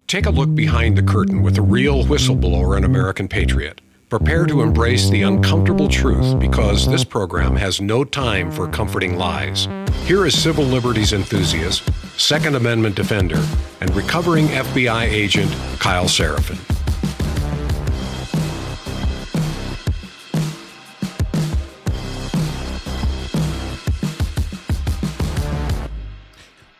Take a look behind the curtain with a real whistleblower and American patriot. Prepare to embrace the uncomfortable truth because this program has no time for comforting lies. Here is civil liberties enthusiast, Second Amendment defender, and recovering FBI agent Kyle Seraphin.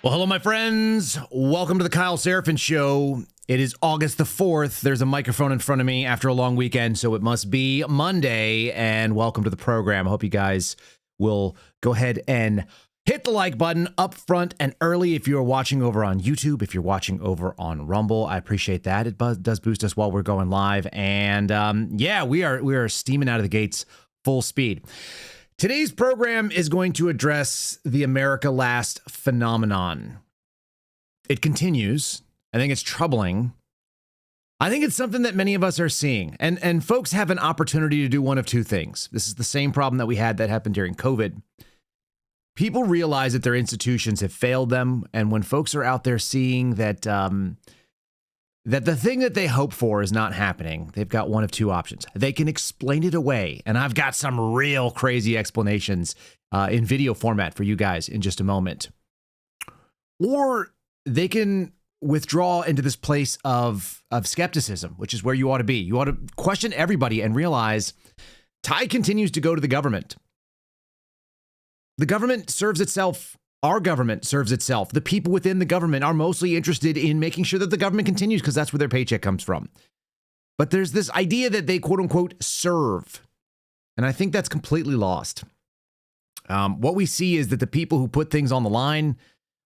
Well, hello, my friends. Welcome to the Kyle Seraphin Show. It is August the 4th. There's a microphone in front of me after a long weekend, so it must be Monday. And welcome to the program. I hope you guys will go ahead and hit the like button up front and early if you're watching over on YouTube, if you're watching over on Rumble. I appreciate that. It does boost us while we're going live. And yeah, we are steaming out of the gates full speed. Today's program is going to address the America Last phenomenon. It continues. I think it's troubling. I think it's something that many of us are seeing. And folks have an opportunity to do one of two things. This is the same problem that we had that happened during COVID. People realize that their institutions have failed them. And when folks are out there seeing that that the thing that they hope for is not happening, they've got one of two options. They can explain it away, and I've got some real crazy explanations in video format for you guys in just a moment. Or they can withdraw into this place of skepticism, which is where you ought to be. You ought to question everybody and realize tide continues to go to the government. The government serves itself. Our government serves itself. The people within the government are mostly interested in making sure that the government continues because that's where their paycheck comes from. But there's this idea that they quote unquote serve. And I think that's completely lost. What we see is that the people who put things on the line,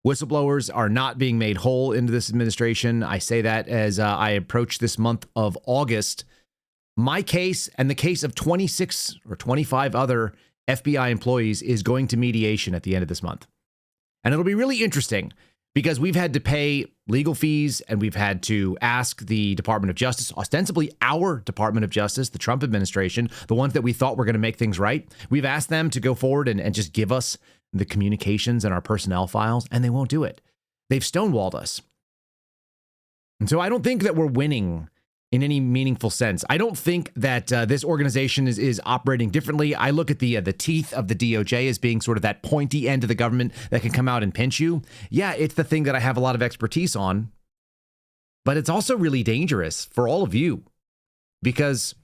whistleblowers, are not being made whole into this administration. I say that as I approach this month of August. My case and the case of 26 or 25 other FBI employees is going to mediation at the end of this month. And it'll be really interesting because we've had to pay legal fees and we've had to ask the Department of Justice, ostensibly our Department of Justice, the Trump administration, the ones that we thought were going to make things right. We've asked them to go forward and just give us the communications and our personnel files, and they won't do it. They've stonewalled us. And so I don't think that we're winning in any meaningful sense. I don't think that this organization is operating differently. I look at the teeth of the DOJ as being sort of that pointy end of the government that can come out and pinch you. Yeah, it's the thing that I have a lot of expertise on, but it's also really dangerous for all of you because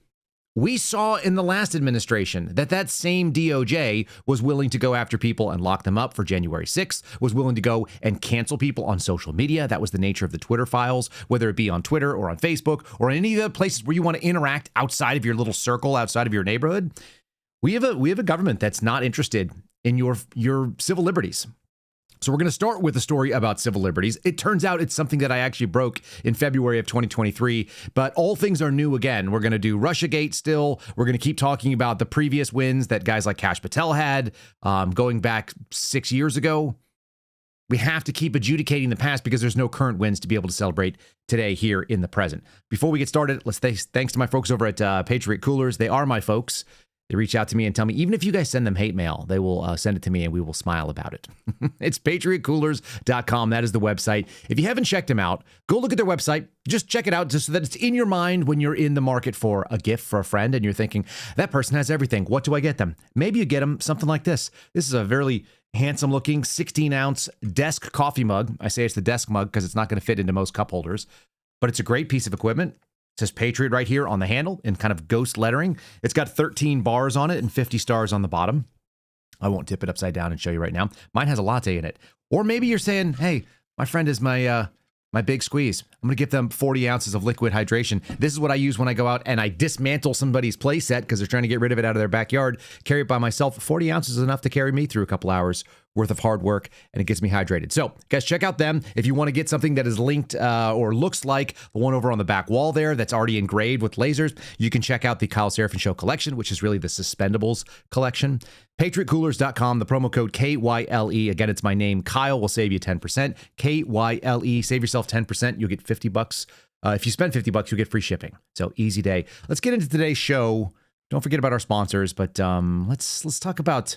we saw in the last administration that same DOJ was willing to go after people and lock them up for January 6th, was willing to go and cancel people on social media. That was the nature of the Twitter files, whether it be on Twitter or on Facebook or any of the places where you want to interact outside of your little circle, outside of your neighborhood. We have a government that's not interested in your civil liberties. So we're going to start with a story about civil liberties. It turns out it's something that I actually broke in February of 2023, but all things are new again. We're going to do Russiagate still. We're going to keep talking about the previous wins that guys like Kashs had going back 6 years ago. We have to keep adjudicating the past because there's no current wins to be able to celebrate today here in the present. Before we get started, let's thanks to my folks over at Patriot Coolers. They are my folks. They reach out to me and tell me, even if you guys send them hate mail, they will send it to me and we will smile about it. It's patriotcoolers.com. That is the website. If you haven't checked them out, go look at their website. Just check it out just so that it's in your mind when you're in the market for a gift for a friend and you're thinking, that person has everything. What do I get them? Maybe you get them something like this. This is a very handsome looking 16-ounce desk coffee mug. I say it's the desk mug because it's not going to fit into most cup holders, but it's a great piece of equipment. It says Patriot right here on the handle in kind of ghost lettering. It's got 13 bars on it and 50 stars on the bottom. I won't tip it upside down and show you right now. Mine has a latte in it. Or maybe you're saying, hey, my friend is my big squeeze. I'm going to give them 40 ounces of liquid hydration. This is what I use when I go out and I dismantle somebody's play set because they're trying to get rid of it out of their backyard. Carry it by myself. 40 ounces is enough to carry me through a couple hours worth of hard work, and it gets me hydrated. So, guys, check out them. If you want to get something that is linked or looks like the one over on the back wall there that's already engraved with lasers, you can check out the Kyle Seraphin Show collection, which is really the Suspendables collection. PatriotCoolers.com, the promo code KYLE. Again, it's my name. Kyle will save you 10%. KYLE. Save yourself 10%. You'll get $50. If you spend $50, you'll get free shipping. So, easy day. Let's get into today's show. Don't forget about our sponsors, but let's talk about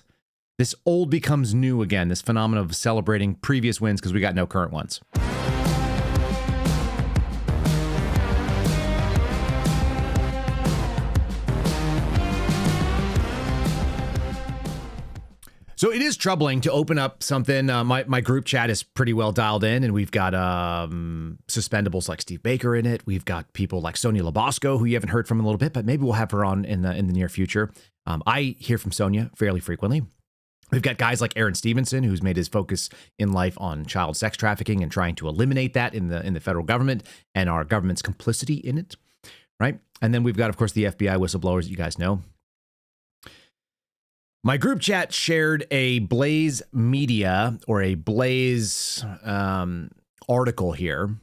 this old becomes new again, this phenomenon of celebrating previous wins because we got no current ones. So it is troubling to open up something. My group chat is pretty well dialed in, and we've got suspendables like Steve Baker in it. We've got people like Sonia Labosco, who you haven't heard from in a little bit, but maybe we'll have her on in the near future. I hear from Sonia fairly frequently. We've got guys like Aaron Stevenson, who's made his focus in life on child sex trafficking and trying to eliminate that in the federal government and our government's complicity in it, right? And then we've got, of course, the FBI whistleblowers that you guys know. My group chat shared a Blaze Media or a Blaze article here. I'm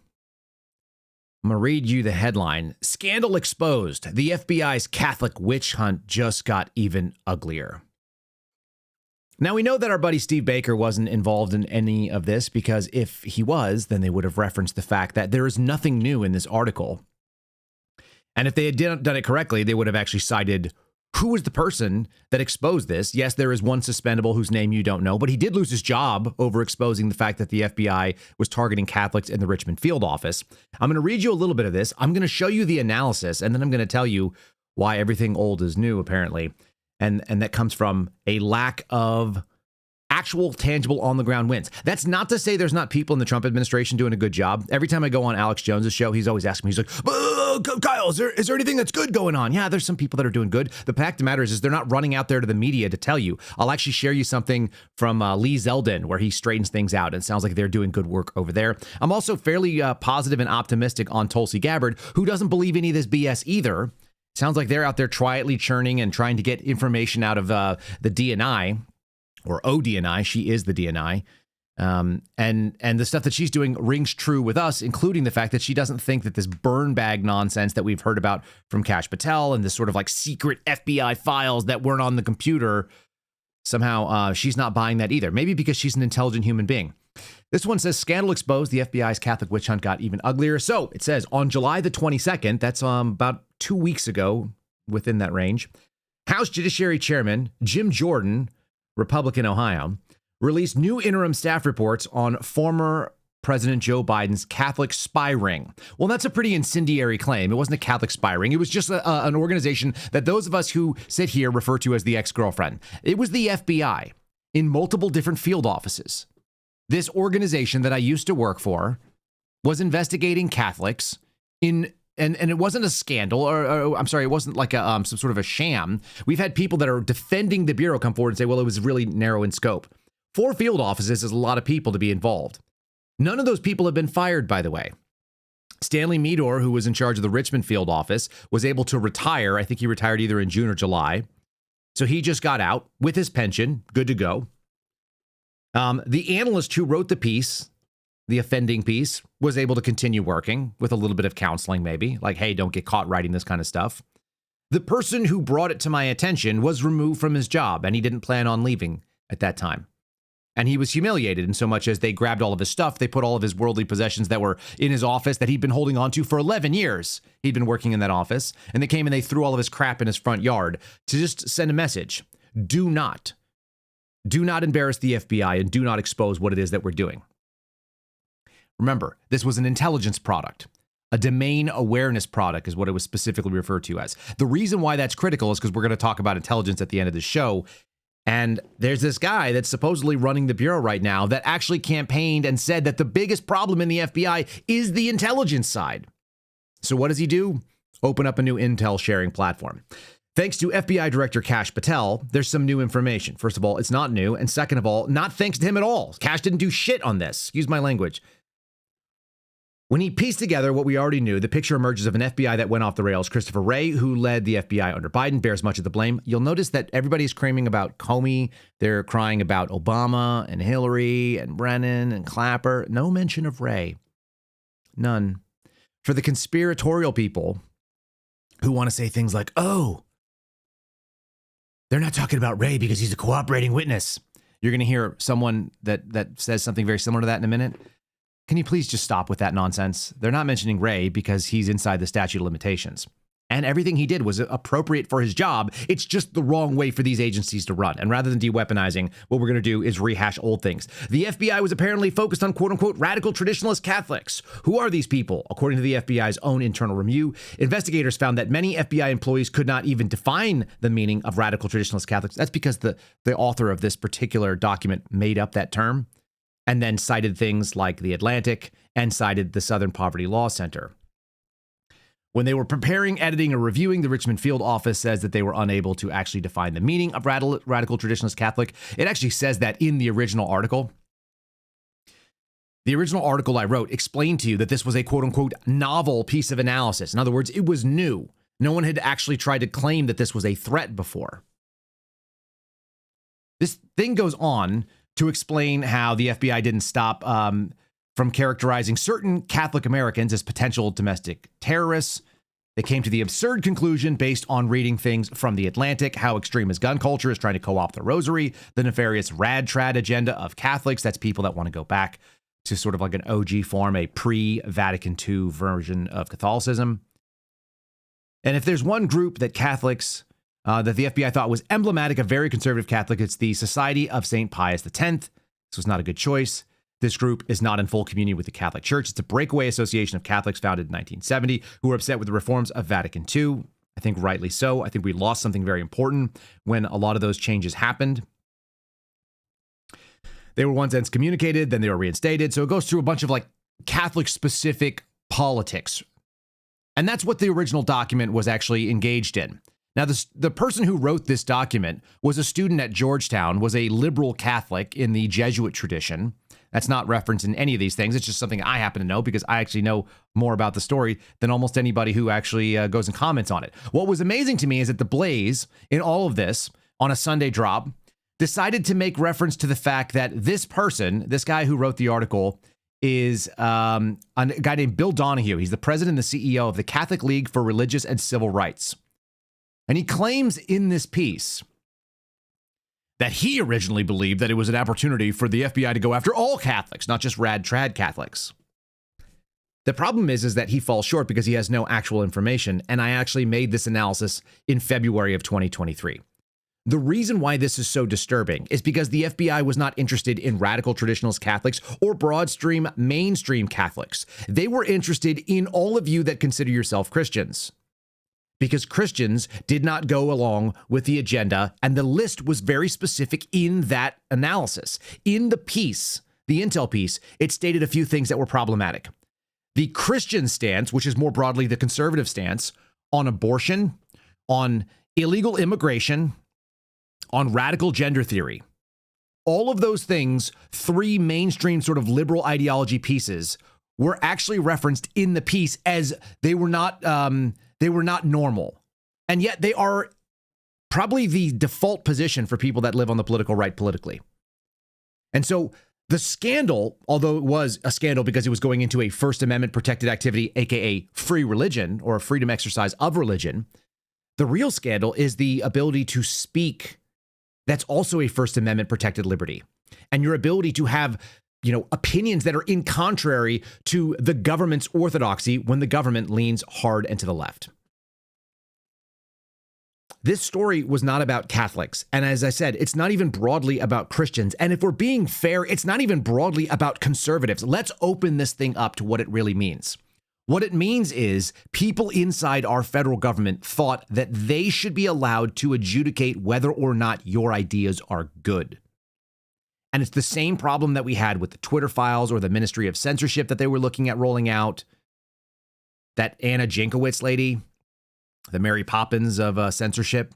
going to read you the headline. Scandal exposed. The FBI's Catholic witch hunt just got even uglier. Now, we know that our buddy Steve Baker wasn't involved in any of this because if he was, then they would have referenced the fact that there is nothing new in this article. And if they had done it correctly, they would have actually cited who was the person that exposed this. Yes, there is one suspendable whose name you don't know, but he did lose his job over exposing the fact that the FBI was targeting Catholics in the Richmond field office. I'm going to read you a little bit of this. I'm going to show you the analysis, and then I'm going to tell you why everything old is new, apparently. And that comes from a lack of actual tangible on the ground wins. That's not to say there's not people in the Trump administration doing a good job. Every time I go on Alex Jones's show, he's always asking me, he's like, Kyle, is there anything that's good going on? Yeah, there's some people that are doing good. The fact of the matter is they're not running out there to the media to tell you. I'll actually share you something from Lee Zeldin where he straightens things out. And it sounds like they're doing good work over there. I'm also fairly positive and optimistic on Tulsi Gabbard, who doesn't believe any of this BS either. Sounds like they're out there quietly churning and trying to get information out of the DNI. Or ODNI, she is the DNI. And the stuff that she's doing rings true with us, including the fact that she doesn't think that this burn bag nonsense that we've heard about from Kashs Patel and this sort of like secret FBI files that weren't on the computer, somehow she's not buying that either. Maybe because she's an intelligent human being. This one says, scandal exposed, the FBI's Catholic witch hunt got even uglier. So it says, on July the 22nd, that's about 2 weeks ago, within that range, House Judiciary Chairman Jim Jordan, Republican Ohio, released new interim staff reports on former President Joe Biden's Catholic spy ring. Well, that's a pretty incendiary claim. It wasn't a Catholic spy ring. It was just an organization that those of us who sit here refer to as the ex-girlfriend. It was the FBI in multiple different field offices. This organization that I used to work for was investigating Catholics in And it wasn't a scandal, or I'm sorry, it wasn't like some sort of a sham. We've had people that are defending the Bureau come forward and say, well, it was really narrow in scope. 4 field offices is a lot of people to be involved. None of those people have been fired, by the way. Stanley Meador, who was in charge of the Richmond field office, was able to retire. I think he retired either in June or July. So he just got out with his pension, good to go. The analyst who wrote the piece, the offending piece, was able to continue working with a little bit of counseling, maybe, like, hey, don't get caught writing this kind of stuff. The person who brought it to my attention was removed from his job, and he didn't plan on leaving at that time. And he was humiliated in so much as they grabbed all of his stuff. They put all of his worldly possessions that were in his office that he'd been holding on to for 11 years. He'd been working in that office, and they came and they threw all of his crap in his front yard to just send a message. Do not embarrass the FBI and do not expose what it is that we're doing. Remember, this was an intelligence product. A domain awareness product is what it was specifically referred to as. The reason why that's critical is because we're going to talk about intelligence at the end of the show. And there's this guy that's supposedly running the Bureau right now that actually campaigned and said that the biggest problem in the FBI is the intelligence side. So what does he do? Open up a new intel sharing platform. Thanks to FBI Director Kashs Patel, there's some new information. First of all, it's not new. And second of all, not thanks to him at all. Kashs didn't do shit on this. Excuse my language. When he pieced together what we already knew, the picture emerges of an FBI that went off the rails. Christopher Wray, who led the FBI under Biden, bears much of the blame. You'll notice that everybody's screaming about Comey. They're crying about Obama and Hillary and Brennan and Clapper. No mention of Wray. None. For the conspiratorial people who want to say things like, oh, they're not talking about Wray because he's a cooperating witness. You're going to hear someone that says something very similar to that in a minute. Can you please just stop with that nonsense? They're not mentioning Wray because he's inside the statute of limitations. And everything he did was appropriate for his job. It's just the wrong way for these agencies to run. And rather than de-weaponizing, what we're going to do is rehash old things. The FBI was apparently focused on quote-unquote radical traditionalist Catholics. Who are these people? According to the FBI's own internal review, investigators found that many FBI employees could not even define the meaning of radical traditionalist Catholics. That's because the author of this particular document made up that term and then cited things like The Atlantic and cited the Southern Poverty Law Center. When they were preparing, editing, or reviewing, the Richmond field office says that they were unable to actually define the meaning of radical traditionalist Catholic. It actually says that in the original article. The original article I wrote explained to you that this was a quote-unquote novel piece of analysis. In other words, it was new. No one had actually tried to claim that this was a threat before. This thing goes on to explain how the FBI didn't stop from characterizing certain Catholic Americans as potential domestic terrorists. They came to the absurd conclusion based on reading things from The Atlantic, how extremist gun culture is trying to co-opt the rosary, the nefarious rad-trad agenda of Catholics. That's people that want to go back to sort of like an OG form, a pre-Vatican II version of Catholicism. And if there's one group that Catholics, that the FBI thought was emblematic of very conservative Catholic, it's the Society of St. Pius X. This was not a good choice. This group is not in full communion with the Catholic Church. It's a breakaway association of Catholics founded in 1970 who were upset with the reforms of Vatican II. I think rightly so. I think we lost something very important when a lot of those changes happened. They were once excommunicated, then they were reinstated. So it goes through a bunch of like Catholic-specific politics. And that's what the original document was actually engaged in. Now, the person who wrote this document was a student at Georgetown, was a liberal Catholic in the Jesuit tradition. That's not referenced in any of these things. It's just something I happen to know because I actually know more about the story than almost anybody who actually goes and comments on it. What was amazing to me is that the Blaze, in all of this, on a Sunday drop, decided to make reference to the fact that this person, this guy who wrote the article, is a guy named Bill Donahue. He's the president and the CEO of the Catholic League for Religious and Civil Rights. And he claims in this piece that he originally believed that it was an opportunity for the FBI to go after all Catholics, not just rad-trad Catholics. The problem is that he falls short because he has no actual information, and I actually made this analysis in February of 2023. The reason why this is so disturbing is because the FBI was not interested in radical traditionalist Catholics or broadstream mainstream Catholics. They were interested in all of you that consider yourself Christians, because Christians did not go along with the agenda, and the list was very specific in that analysis. In the piece, the intel piece, it stated a few things that were problematic. The Christian stance, which is more broadly the conservative stance, on abortion, on illegal immigration, on radical gender theory. All of those things, three mainstream sort of liberal ideology pieces, were actually referenced in the piece as they were not normal. And yet they are probably the default position for people that live on the political right politically. And so the scandal, although it was a scandal because it was going into a First Amendment protected activity, aka free religion or a freedom exercise of religion, the real scandal is the ability to speak. That's also a First Amendment protected liberty. And your ability to have, opinions that are in contrary to the government's orthodoxy when the government leans hard and to the left. This story was not about Catholics. And as I said, it's not even broadly about Christians. And if we're being fair, it's not even broadly about conservatives. Let's open this thing up to what it really means. What it means is people inside our federal government thought that they should be allowed to adjudicate whether or not your ideas are good. And it's the same problem that we had with the Twitter files or the Ministry of Censorship that they were looking at rolling out. That Anna Jankowicz lady, the Mary Poppins of censorship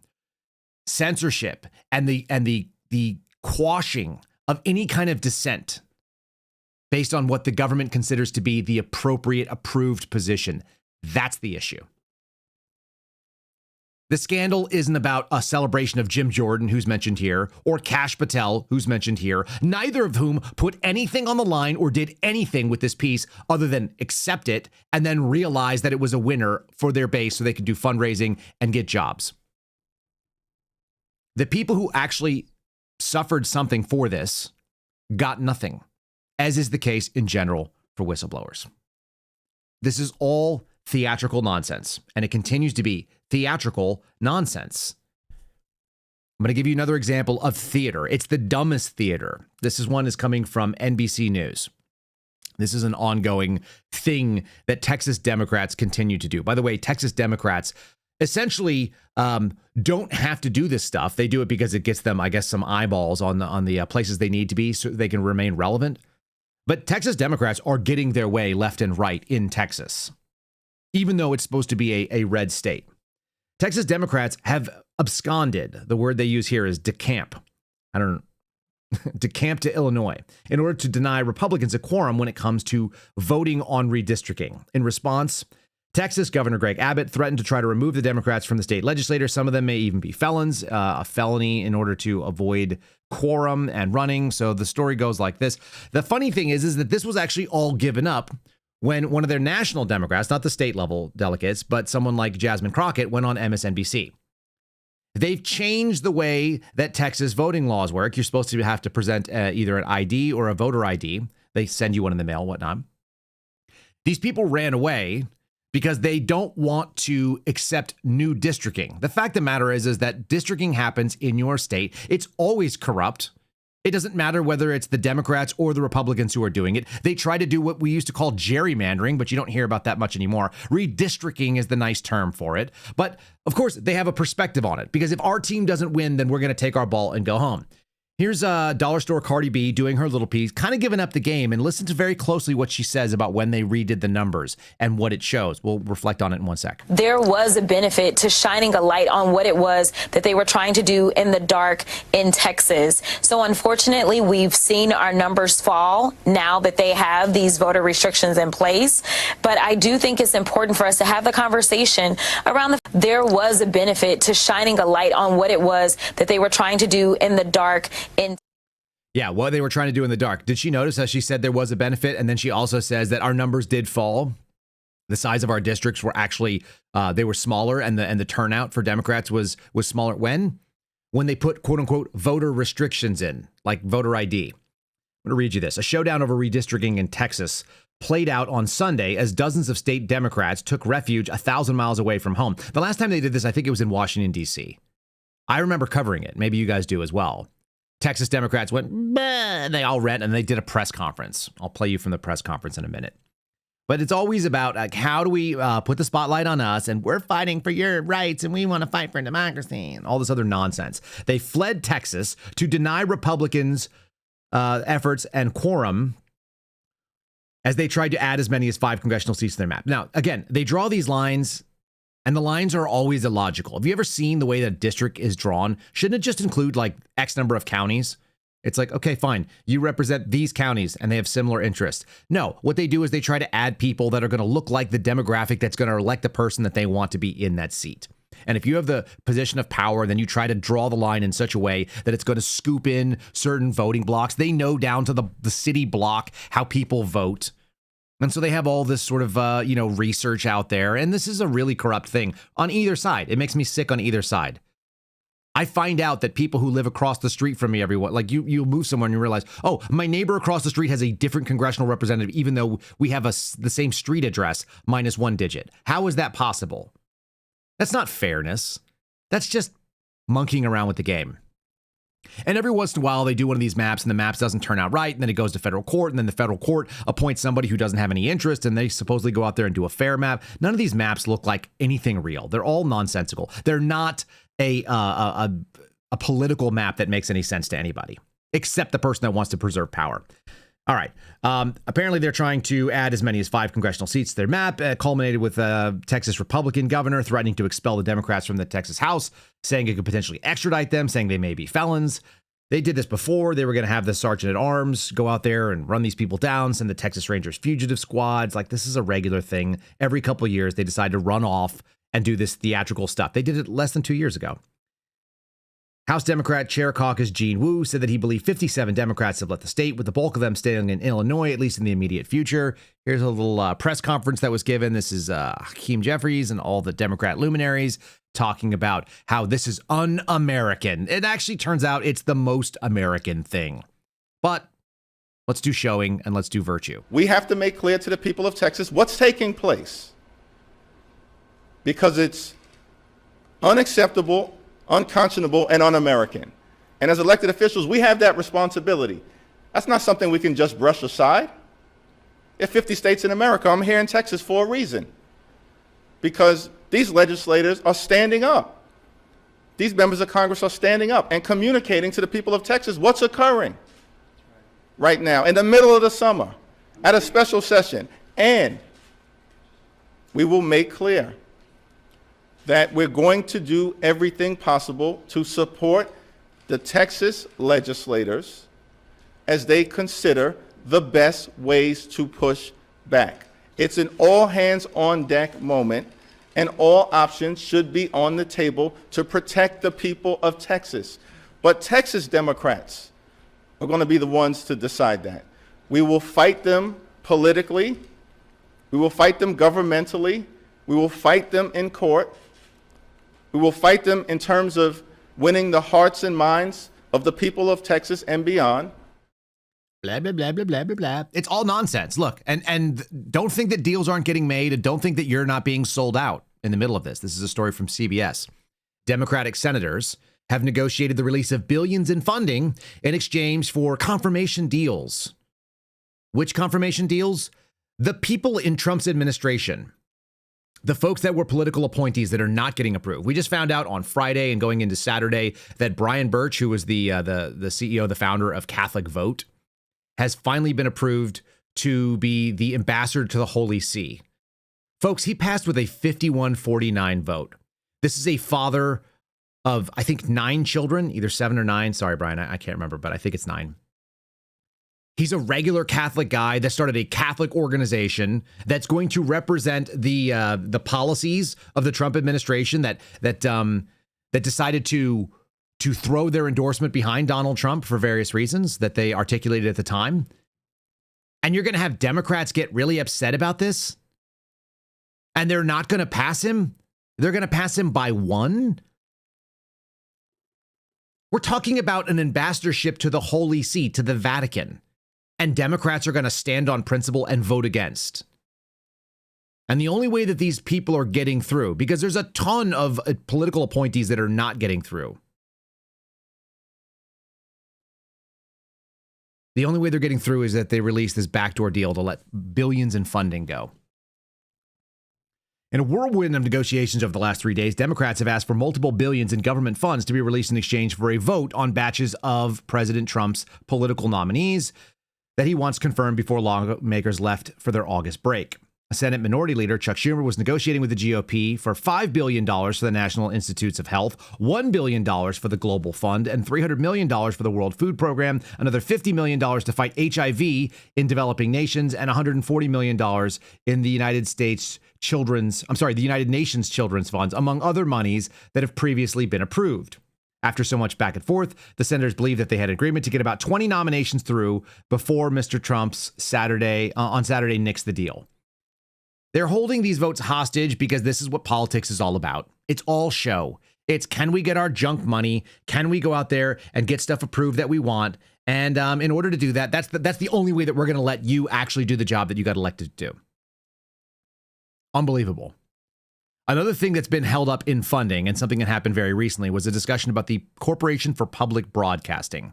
and the quashing of any kind of dissent based on what the government considers to be the appropriate approved position. That's the issue. The scandal isn't about a celebration of Jim Jordan, who's mentioned here, or Kash Patel, who's mentioned here, neither of whom put anything on the line or did anything with this piece other than accept it and then realize that it was a winner for their base so they could do fundraising and get jobs. The people who actually suffered something for this got nothing, as is the case in general for whistleblowers. This is all theatrical nonsense, and it continues to be theatrical nonsense. I'm going to give you another example of theater. It's the dumbest theater. This is coming from NBC News. This is an ongoing thing that Texas Democrats continue to do. By the way, Texas Democrats essentially don't have to do this stuff. They do it because it gets them, I guess, some eyeballs on the places they need to be so they can remain relevant. But Texas Democrats are getting their way left and right in Texas, even though it's supposed to be a red state. Texas Democrats have absconded. The word they use here is decamp. Decamp to Illinois in order to deny Republicans a quorum when it comes to voting on redistricting. In response, Texas Governor Greg Abbott threatened to try to remove the Democrats from the state legislature. Some of them may even be felons, a felony in order to avoid quorum and running. So the story goes like this. The funny thing is that this was actually all given up when one of their national Democrats, not the state level delegates, but someone like Jasmine Crockett, went on MSNBC. They've changed the way that Texas voting laws work. You're supposed to have to present either an ID or a voter ID. They send you one in the mail, whatnot. These people ran away because they don't want to accept new districting. The fact of the matter is that districting happens in your state. It's always corrupt. It doesn't matter whether it's the Democrats or the Republicans who are doing it. They try to do what we used to call gerrymandering, but you don't hear about that much anymore. Redistricting is the nice term for it. But of course, they have a perspective on it, because if our team doesn't win, then we're going to take our ball and go home. Here's Dollar Store Cardi B doing her little piece, kind of giving up the game, and listen to very closely what she says about when they redid the numbers and what it shows. We'll reflect on it in 1 sec. There was a benefit to shining a light on what it was that they were trying to do in the dark in Texas. So unfortunately, we've seen our numbers fall now that they have these voter restrictions in place. But I do think it's important for us to have the conversation around there was a benefit to shining a light on what it was that they were trying to do in the dark. Yeah, what they were trying to do in the dark. Did she notice how she said there was a benefit? And then she also says that our numbers did fall. The size of our districts were actually, they were smaller, and the turnout for Democrats was smaller. When they put, quote unquote, voter restrictions in, like voter ID. I'm going to read you this. A showdown over redistricting in Texas played out on Sunday as dozens of state Democrats took refuge 1,000 miles away from home. The last time they did this, I think it was in Washington, D.C. I remember covering it. Maybe you guys do as well. Texas Democrats went, bah, and they all ran, and they did a press conference. I'll play you from the press conference in a minute. But it's always about, like, how do we put the spotlight on us, and we're fighting for your rights, and we want to fight for democracy, and all this other nonsense. They fled Texas to deny Republicans' efforts and quorum as they tried to add as many as 5 congressional seats to their map. Now, again, they draw these lines, and the lines are always illogical. Have you ever seen the way that a district is drawn? Shouldn't it just include like X number of counties? It's like, okay, fine. You represent these counties and they have similar interests. No, what they do is they try to add people that are going to look like the demographic that's going to elect the person that they want to be in that seat. And if you have the position of power, then you try to draw the line in such a way that it's going to scoop in certain voting blocks. They know down to the city block how people vote. And so they have all this sort of, research out there. And this is a really corrupt thing on either side. It makes me sick on either side. I find out that people who live across the street from me, everyone, like you move somewhere and you realize, oh, my neighbor across the street has a different congressional representative, even though we have the same street address minus 1 digit. How is that possible? That's not fairness. That's just monkeying around with the game. And every once in a while, they do one of these maps and the maps doesn't turn out right. And then it goes to federal court, and then the federal court appoints somebody who doesn't have any interest, and they supposedly go out there and do a fair map. None of these maps look like anything real. They're all nonsensical. They're not a political map that makes any sense to anybody, except the person that wants to preserve power. All right. Apparently, they're trying to add as many as 5 congressional seats to their map, culminated with a Texas Republican governor threatening to expel the Democrats from the Texas House, saying it could potentially extradite them, saying they may be felons. They did this before. They were going to have the sergeant at arms go out there and run these people down, send the Texas Rangers fugitive squads. Like, this is a regular thing. Every couple of years, they decide to run off and do this theatrical stuff. They did it less than 2 years ago. House Democrat Chair Caucus Gene Wu said that he believed 57 Democrats have left the state, with the bulk of them staying in Illinois, at least in the immediate future. Here's a little press conference that was given. This is Hakeem Jeffries and all the Democrat luminaries talking about how this is un-American. It actually turns out it's the most American thing. But let's do showing and let's do virtue. We have to make clear to the people of Texas what's taking place. because it's unacceptable, unconscionable, and un-American. And as elected officials, we have that responsibility. That's not something we can just brush aside. There are 50 states in America. I'm here in Texas for a reason, because these legislators are standing up. These members of Congress are standing up and communicating to the people of Texas what's occurring right now in the middle of the summer at a special session. And we will make clear that we're going to do everything possible to support the Texas legislators as they consider the best ways to push back. It's an all-hands-on-deck moment, and all options should be on the table to protect the people of Texas. But Texas Democrats are going to be the ones to decide that. We will fight them politically. We will fight them governmentally. We will fight them in court. We will fight them in terms of winning the hearts and minds of the people of Texas and beyond. Blah, blah, blah, blah, blah, blah, blah. It's all nonsense. Look, and don't think that deals aren't getting made, and don't think that you're not being sold out in the middle of this. This is a story from CBS. Democratic senators have negotiated the release of billions in funding in exchange for confirmation deals. Which confirmation deals? The people in Trump's administration, the folks that were political appointees that are not getting approved. We just found out on Friday and going into Saturday that Brian Birch, who was the CEO, the founder of Catholic Vote, has finally been approved to be the ambassador to the Holy See. Folks, he passed with a 51-49 vote. This is a father of, I think, 9 children, either 7 or 9. Sorry, Brian, I can't remember, but I think it's 9. He's a regular Catholic guy that started a Catholic organization that's going to represent the policies of the Trump administration that decided to throw their endorsement behind Donald Trump for various reasons that they articulated at the time. And you're going to have Democrats get really upset about this, and they're not going to pass him. They're going to pass him by 1. We're talking about an ambassadorship to the Holy See, to the Vatican. And Democrats are going to stand on principle and vote against. And the only way that these people are getting through, because there's a ton of political appointees that are not getting through. The only way they're getting through is that they release this backdoor deal to let billions in funding go. In a whirlwind of negotiations over the last 3 days, Democrats have asked for multiple billions in government funds to be released in exchange for a vote on batches of President Trump's political nominees that he wants confirmed before lawmakers left for their August break. Senate Minority Leader Chuck Schumer was negotiating with the GOP for $5 billion for the National Institutes of Health, $1 billion for the Global Fund, and $300 million for the World Food Program, another $50 million to fight HIV in developing nations, and $140 million in the United Nations Children's Funds, among other monies that have previously been approved. After so much back and forth, the senators believe that they had an agreement to get about 20 nominations through before Mr. Trump's on Saturday nixed the deal. They're holding these votes hostage because this is what politics is all about. It's all show. It's, can we get our junk money? Can we go out there and get stuff approved that we want? And in order to do that, that's the only way that we're going to let you actually do the job that you got elected to do. Unbelievable. Another thing that's been held up in funding, and something that happened very recently, was a discussion about the Corporation for Public Broadcasting.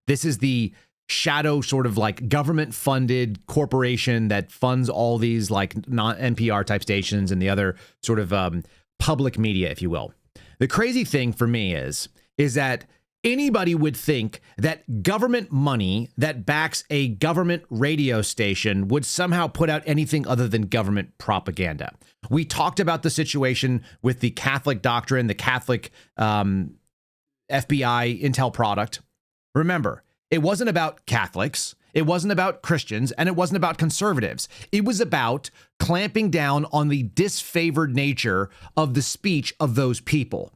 This is the shadow sort of like government funded corporation that funds all these like non-NPR type stations and the other sort of public media, if you will. The crazy thing for me is that anybody would think that government money that backs a government radio station would somehow put out anything other than government propaganda. We talked about the situation with the Catholic doctrine, the Catholic FBI intel product. Remember, it wasn't about Catholics, it wasn't about Christians, and it wasn't about conservatives. It was about clamping down on the disfavored nature of the speech of those people.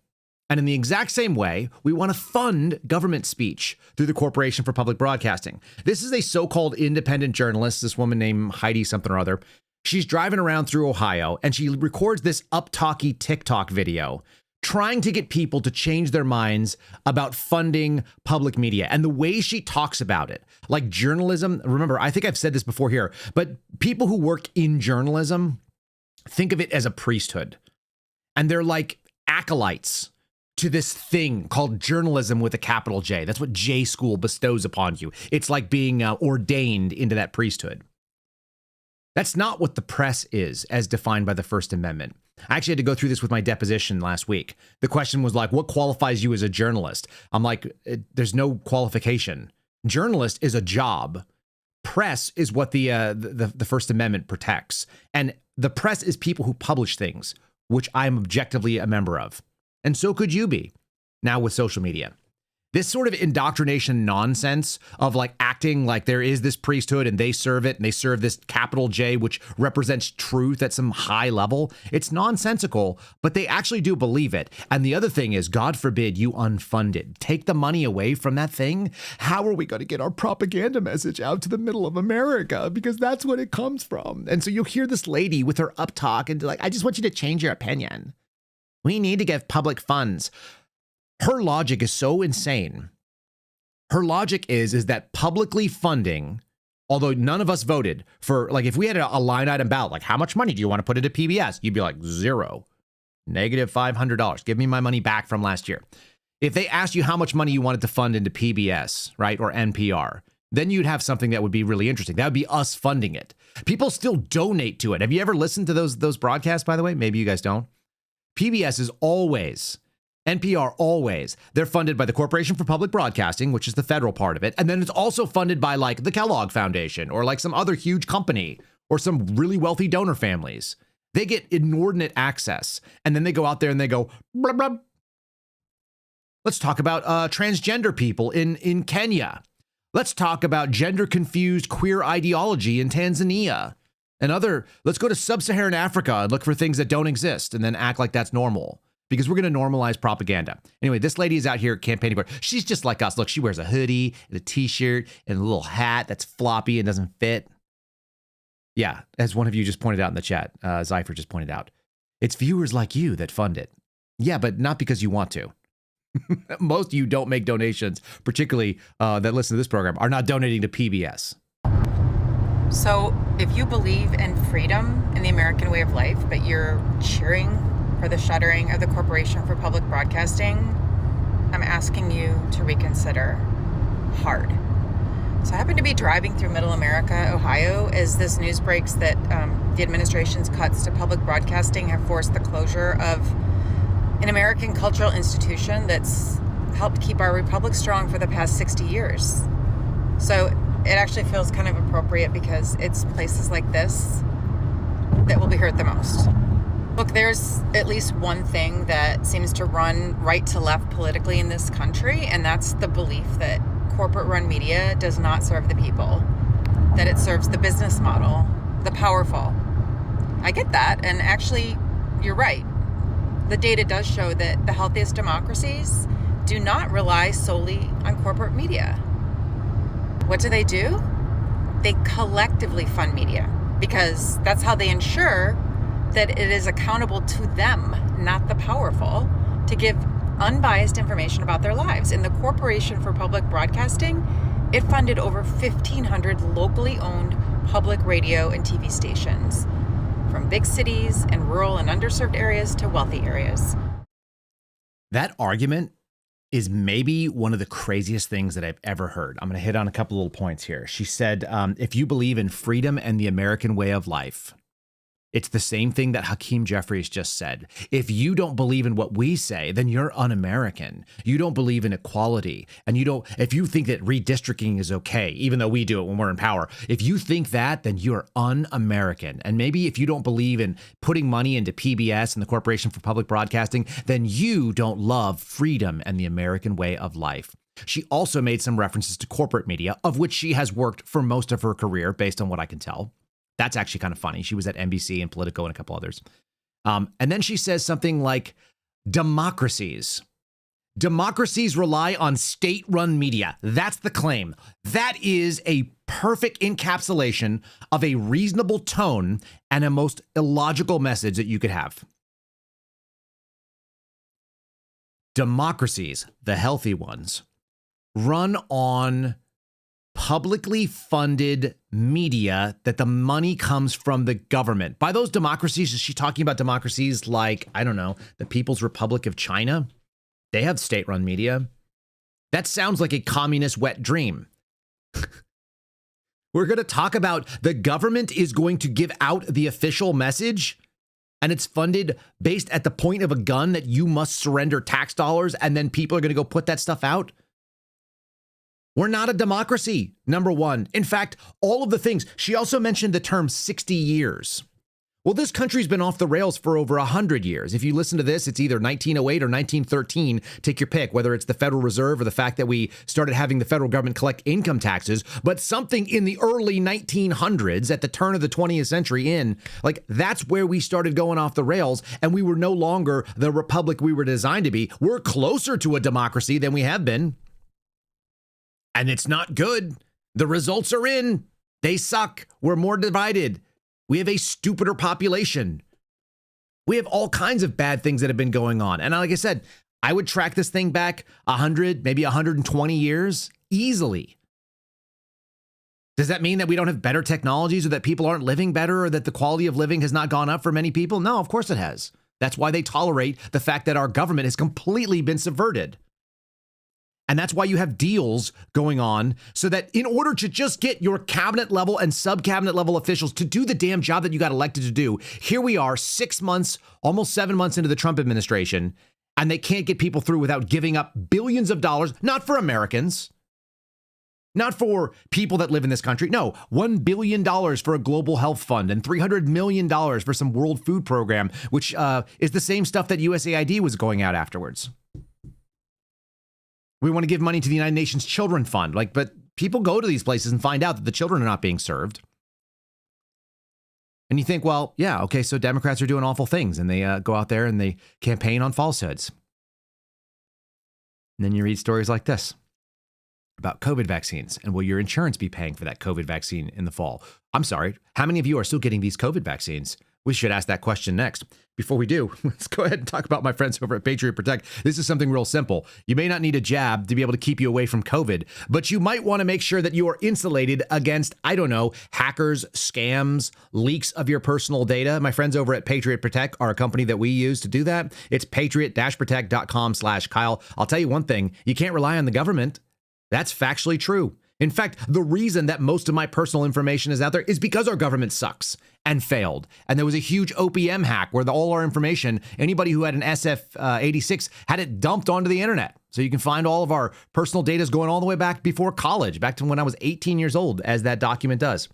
And in the exact same way, we want to fund government speech through the Corporation for Public Broadcasting. This is a so-called independent journalist, this woman named Heidi something or other. She's driving around through Ohio, and she records this up-talky TikTok video trying to get people to change their minds about funding public media. And the way she talks about it, like journalism, remember, I think I've said this before here, but people who work in journalism, think of it as a priesthood. And they're like acolytes to this thing called journalism with a capital J. That's what J school bestows upon you. It's like being ordained into that priesthood. That's not what the press is, as defined by the First Amendment. I actually had to go through this with my deposition last week. The question was like, what qualifies you as a journalist? I'm like, there's no qualification. Journalist is a job. Press is what the First Amendment protects. And the press is people who publish things, which I'm objectively a member of. And so could you be now with social media. This sort of indoctrination nonsense of like acting like there is this priesthood and they serve it and they serve this capital J, which represents truth at some high level. It's nonsensical, but they actually do believe it. And the other thing is, God forbid you unfund it. Take the money away from that thing. How are we going to get our propaganda message out to the middle of America? Because that's what it comes from. And so you'll hear this lady with her up talk and like, I just want you to change your opinion. We need to give public funds. Her logic is so insane. Her logic is that publicly funding, although none of us voted for, like if we had a line item ballot, like how much money do you want to put into PBS? You'd be like zero, negative $500. Give me my money back from last year. If they asked you how much money you wanted to fund into PBS, right, or NPR, then you'd have something that would be really interesting. That would be us funding it. People still donate to it. Have you ever listened to those broadcasts, by the way? Maybe you guys don't. PBS is always, NPR always, they're funded by the Corporation for Public Broadcasting, which is the federal part of it. And then it's also funded by like the Kellogg Foundation or like some other huge company or some really wealthy donor families. They get inordinate access. And then they go out there and they go, blah, blah. Let's talk about transgender people in Kenya. Let's talk about gender confused queer ideology in Tanzania. And let's go to sub-Saharan Africa and look for things that don't exist and then act like that's normal because we're going to normalize propaganda. Anyway, this lady is out here campaigning for it. She's just like us. Look, she wears a hoodie and a t-shirt and a little hat that's floppy and doesn't fit. Yeah, as one of you just pointed out in the chat, Zypher just pointed out, it's viewers like you that fund it. Yeah, but not because you want to. Most of you don't make donations, particularly that listen to this program, are not donating to PBS. So if you believe in freedom and the American way of life, but you're cheering for the shuttering of the Corporation for Public Broadcasting, I'm asking you to reconsider hard. So I happen to be driving through Middle America, Ohio, as this news breaks that the administration's cuts to public broadcasting have forced the closure of an American cultural institution that's helped keep our republic strong for the past 60 years. So it actually feels kind of appropriate because it's places like this that will be hurt the most. Look, there's at least one thing that seems to run right to left politically in this country, and that's the belief that corporate-run media does not serve the people, that it serves the business model, the powerful. I get that, and actually, you're right. The data does show that the healthiest democracies do not rely solely on corporate media. What do? They collectively fund media because that's how they ensure that it is accountable to them, not the powerful, to give unbiased information about their lives. In the Corporation for Public Broadcasting, it funded over 1,500 locally owned public radio and TV stations, from big cities and rural and underserved areas to wealthy areas. That argument is maybe one of the craziest things that I've ever heard. I'm going to hit on a couple little points here. She said, if you believe in freedom and the American way of life, it's the same thing that Hakeem Jeffries just said. If you don't believe in what we say, then you're un-American. You don't believe in equality. And if you think that redistricting is okay, even though we do it when we're in power, if you think that, then you're un-American. And maybe if you don't believe in putting money into PBS and the Corporation for Public Broadcasting, then you don't love freedom and the American way of life. She also made some references to corporate media, of which she has worked for most of her career, based on what I can tell. That's actually kind of funny. She was at NBC and Politico and a couple others. And then she says something like, democracies rely on state-run media. That's the claim. That is a perfect encapsulation of a reasonable tone and a most illogical message that you could have. Democracies, the healthy ones, run on publicly funded media that the money comes from the government. By those democracies, is she talking about democracies like, I don't know, the People's Republic of China? They have state-run media. That sounds like a communist wet dream. We're going to talk about the government is going to give out the official message, and it's funded based at the point of a gun that you must surrender tax dollars, and then people are going to go put that stuff out. We're not a democracy, number one. In fact, all of the things. She also mentioned the term 60 years. Well, this country's been off the rails for over 100 years. If you listen to this, it's either 1908 or 1913. Take your pick, whether it's the Federal Reserve or the fact that we started having the federal government collect income taxes. But something in the early 1900s, at the turn of the 20th century that's where we started going off the rails, and we were no longer the republic we were designed to be. We're closer to a democracy than we have been. And it's not good. The results are in. They suck. We're more divided. We have a stupider population. We have all kinds of bad things that have been going on. And like I said, I would track this thing back 100, maybe 120 years easily. Does that mean that we don't have better technologies, or that people aren't living better, or that the quality of living has not gone up for many people? No, of course it has. That's why they tolerate the fact that our government has completely been subverted. And that's why you have deals going on, so that in order to just get your cabinet level and sub-cabinet level officials to do the damn job that you got elected to do, here we are 6 months, almost 7 months into the Trump administration, and they can't get people through without giving up billions of dollars, not for Americans, not for people that live in this country. No, $1 billion for a global health fund and $300 million for some World Food Program, which is the same stuff that USAID was going out afterwards. We want to give money to the United Nations Children Fund, but people go to these places and find out that the children are not being served. And you think, well, yeah, okay, so Democrats are doing awful things, and they go out there and they campaign on falsehoods. And then you read stories like this about COVID vaccines, and will your insurance be paying for that COVID vaccine in the fall? I'm sorry, how many of you are still getting these COVID vaccines? We should ask that question next. Before we do, let's go ahead and talk about my friends over at Patriot Protect. This is something real simple. You may not need a jab to be able to keep you away from COVID, but you might want to make sure that you are insulated against, hackers, scams, leaks of your personal data. My friends over at Patriot Protect are a company that we use to do that. It's patriot-protect.com/Kyle. I'll tell you one thing, you can't rely on the government. That's factually true. In fact, the reason that most of my personal information is out there is because our government sucks and failed. And there was a huge OPM hack where all our information, anybody who had an SF-86 had it dumped onto the internet. So you can find all of our personal data going all the way back before college, back to when I was 18 years old, as that document does.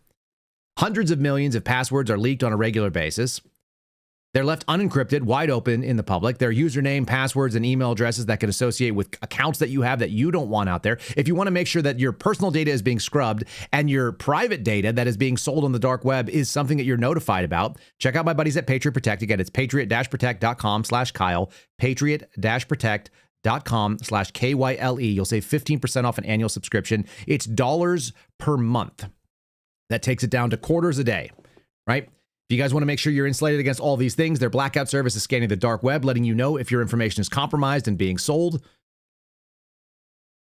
Hundreds of millions of passwords are leaked on a regular basis. They're left unencrypted, wide open in the public. Their username, passwords, and email addresses that can associate with accounts that you have that you don't want out there. If you want to make sure that your personal data is being scrubbed and your private data that is being sold on the dark web is something that you're notified about, check out my buddies at Patriot Protect. Again, it's patriot-protect.com/Kyle, patriot-protect.com/KYLE. You'll save 15% off an annual subscription. It's dollars per month. That takes it down to quarters a day, right? If you guys want to make sure you're insulated against all these things, their blackout service is scanning the dark web, letting you know if your information is compromised and being sold.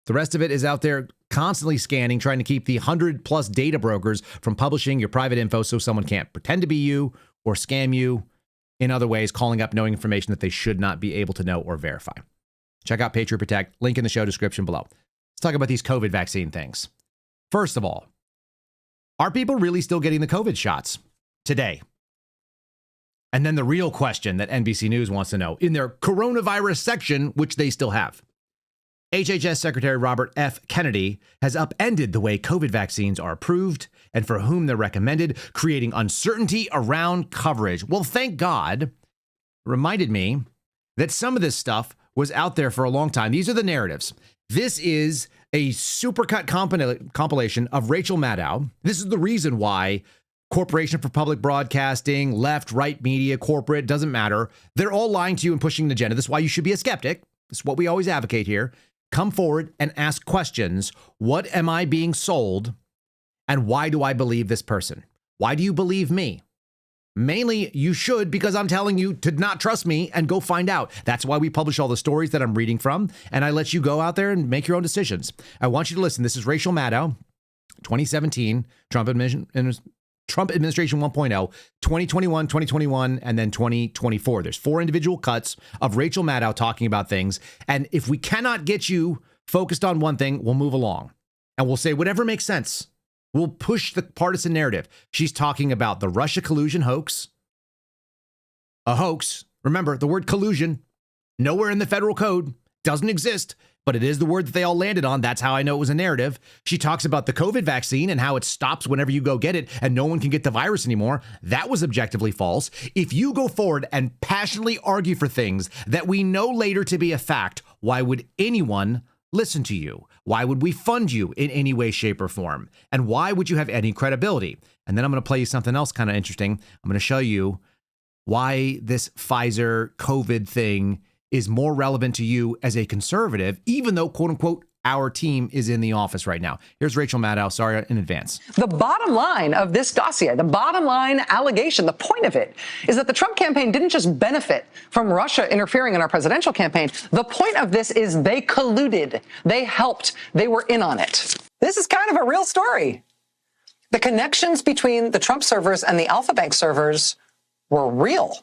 The rest of it is out there constantly scanning, trying to keep the 100+ data brokers from publishing your private info so someone can't pretend to be you or scam you in other ways, calling up knowing information that they should not be able to know or verify. Check out Patriot Protect, link in the show description below. Let's talk about these COVID vaccine things. First of all, are people really still getting the COVID shots today? And then the real question that NBC News wants to know in their coronavirus section, which they still have. HHS Secretary Robert F. Kennedy has upended the way COVID vaccines are approved and for whom they're recommended, creating uncertainty around coverage. Well, thank God, reminded me that some of this stuff was out there for a long time. These are the narratives. This is a supercut compilation of Rachel Maddow. This is the reason why Corporation for Public Broadcasting, left, right media, corporate, doesn't matter. They're all lying to you and pushing an agenda. This is why you should be a skeptic. This is what we always advocate here. Come forward and ask questions. What am I being sold? And why do I believe this person? Why do you believe me? Mainly, you should, because I'm telling you to not trust me and go find out. That's why we publish all the stories that I'm reading from, and I let you go out there and make your own decisions. I want you to listen. This is Rachel Maddow 2017, Trump administration 1.0, 2021, 2021, and then 2024. There's 4 individual cuts of Rachel Maddow talking about things. And if we cannot get you focused on one thing, we'll move along and we'll say whatever makes sense. We'll push the partisan narrative. She's talking about the Russia collusion hoax. A hoax. Remember, the word collusion, nowhere in the federal code, doesn't exist, but it is the word that they all landed on. That's how I know it was a narrative. She talks about the COVID vaccine and how it stops whenever you go get it and no one can get the virus anymore. That was objectively false. If you go forward and passionately argue for things that we know later to be a fact, why would anyone listen to you? Why would we fund you in any way, shape, or form? And why would you have any credibility? And then I'm going to play you something else kind of interesting. I'm going to show you why this Pfizer COVID thing is more relevant to you as a conservative, even though, quote unquote, our team is in the office right now. Here's Rachel Maddow. Sorry in advance. The bottom line of this dossier, the bottom line allegation, the point of it is that the Trump campaign didn't just benefit from Russia interfering in our presidential campaign. The point of this is they colluded. They helped. They were in on it. This is kind of a real story. The connections between the Trump servers and the Alpha Bank servers were real.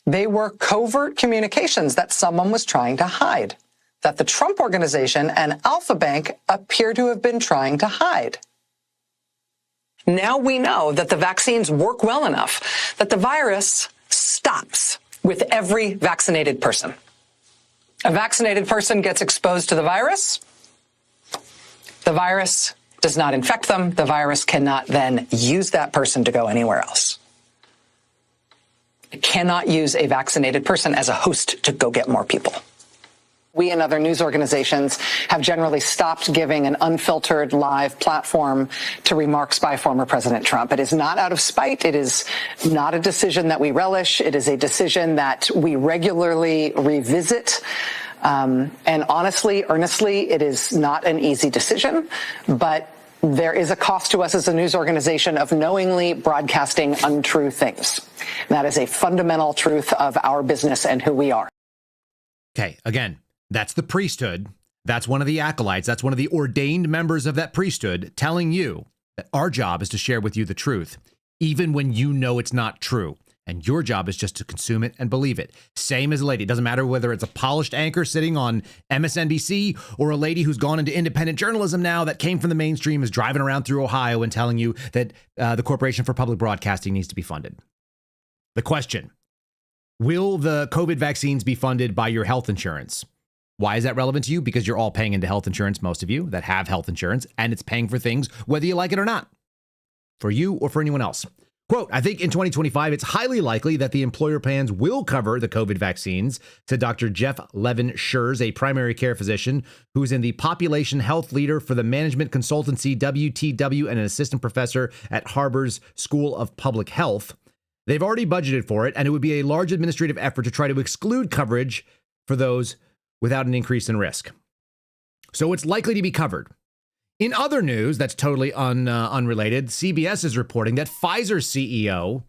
They were covert communications that someone was trying to hide, that the Trump organization and Alpha Bank appear to have been trying to hide. Now we know that the vaccines work well enough that the virus stops with every vaccinated person. A vaccinated person gets exposed to the virus does not infect them. The virus cannot then use that person to go anywhere else. It cannot use a vaccinated person as a host to go get more people. We and other news organizations have generally stopped giving an unfiltered live platform to remarks by former President Trump. It is not out of spite. It is not a decision that we relish. It is a decision that we regularly revisit. And honestly, earnestly, it is not an easy decision, but there is a cost to us as a news organization of knowingly broadcasting untrue things. And that is a fundamental truth of our business and who we are. Okay, again, that's the priesthood. That's one of the acolytes. That's one of the ordained members of that priesthood telling you that our job is to share with you the truth, even when you know it's not true. And your job is just to consume it and believe it. Same as a lady. It doesn't matter whether it's a polished anchor sitting on MSNBC or a lady who's gone into independent journalism now that came from the mainstream, is driving around through Ohio and telling you that the Corporation for Public Broadcasting needs to be funded. The question, will the COVID vaccines be funded by your health insurance? Why is that relevant to you? Because you're all paying into health insurance, most of you that have health insurance, and it's paying for things whether you like it or not, for you or for anyone else. Quote, I think in 2025, it's highly likely that the employer plans will cover the COVID vaccines, said Dr. Jeff Levin Schurz, a primary care physician who's in the population health leader for the management consultancy WTW and an assistant professor at Harvard's School of Public Health. They've already budgeted for it, and it would be a large administrative effort to try to exclude coverage for those without an increase in risk. So it's likely to be covered. In other news that's totally unrelated, CBS is reporting that Pfizer's CEO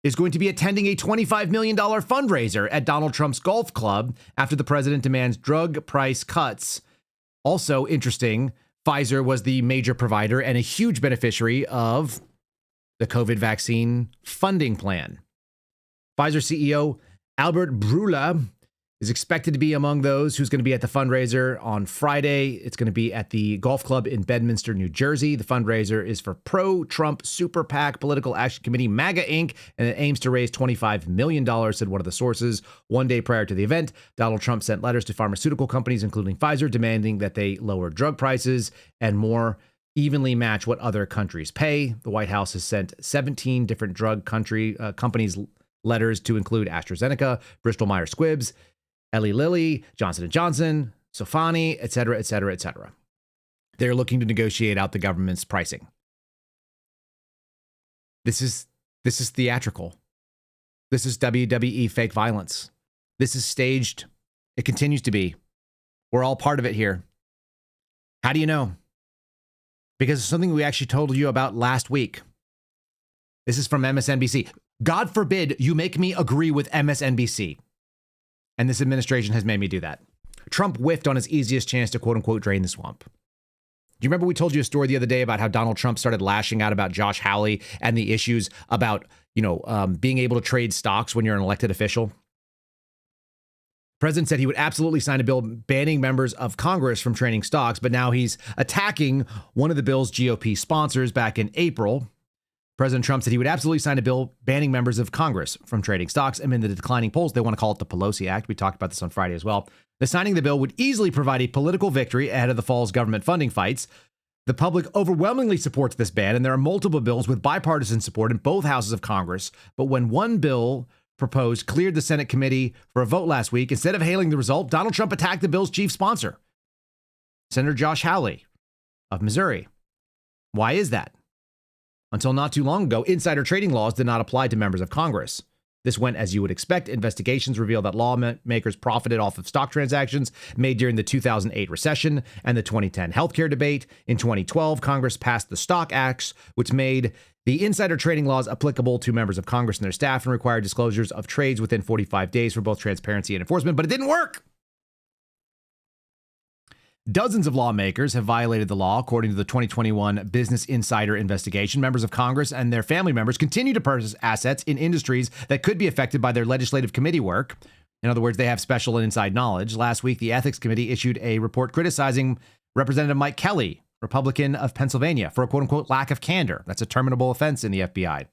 is going to be attending a $25 million fundraiser at Donald Trump's golf club after the president demands drug price cuts. Also interesting, Pfizer was the major provider and a huge beneficiary of the COVID vaccine funding plan. Pfizer CEO Albert Bourla is expected to be among those who's going to be at the fundraiser on Friday. It's going to be at the golf club in Bedminster, New Jersey. The fundraiser is for pro-Trump Super PAC Political Action Committee, MAGA Inc., and it aims to raise $25 million, said one of the sources. One day prior to the event, Donald Trump sent letters to pharmaceutical companies, including Pfizer, demanding that they lower drug prices and more evenly match what other countries pay. The White House has sent 17 different drug companies letters to include AstraZeneca, Bristol Myers Squibb, Eli Lilly, Johnson & Johnson, Sofani, et cetera, et cetera, et cetera. They're looking to negotiate out the government's pricing. This is theatrical. This is WWE fake violence. This is staged. It continues to be. We're all part of it here. How do you know? Because it's something we actually told you about last week. This is from MSNBC. God forbid you make me agree with MSNBC. And this administration has made me do that. Trump whiffed on his easiest chance to, quote unquote, drain the swamp. Do you remember we told you a story the other day about how Donald Trump started lashing out about Josh Hawley and the issues about, being able to trade stocks when you're an elected official? The president said he would absolutely sign a bill banning members of Congress from trading stocks, but now he's attacking one of the bill's GOP sponsors back in April. President Trump said he would absolutely sign a bill banning members of Congress from trading stocks. And in the declining polls, they want to call it the Pelosi Act. We talked about this on Friday as well. The signing of the bill would easily provide a political victory ahead of the fall's government funding fights. The public overwhelmingly supports this ban, and there are multiple bills with bipartisan support in both houses of Congress. But when one bill proposed cleared the Senate committee for a vote last week, instead of hailing the result, Donald Trump attacked the bill's chief sponsor, Senator Josh Hawley of Missouri. Why is that? Until not too long ago, insider trading laws did not apply to members of Congress. This went as you would expect. Investigations reveal that lawmakers profited off of stock transactions made during the 2008 recession and the 2010 healthcare debate. In 2012, Congress passed the Stock Acts, which made the insider trading laws applicable to members of Congress and their staff and required disclosures of trades within 45 days for both transparency and enforcement, but it didn't work. Dozens of lawmakers have violated the law, according to the 2021 Business Insider investigation. Members of Congress and their family members continue to purchase assets in industries that could be affected by their legislative committee work. In other words, they have special and inside knowledge. Last week, the Ethics Committee issued a report criticizing Representative Mike Kelly, Republican of Pennsylvania, for a quote-unquote lack of candor. That's a terminable offense in the FBI.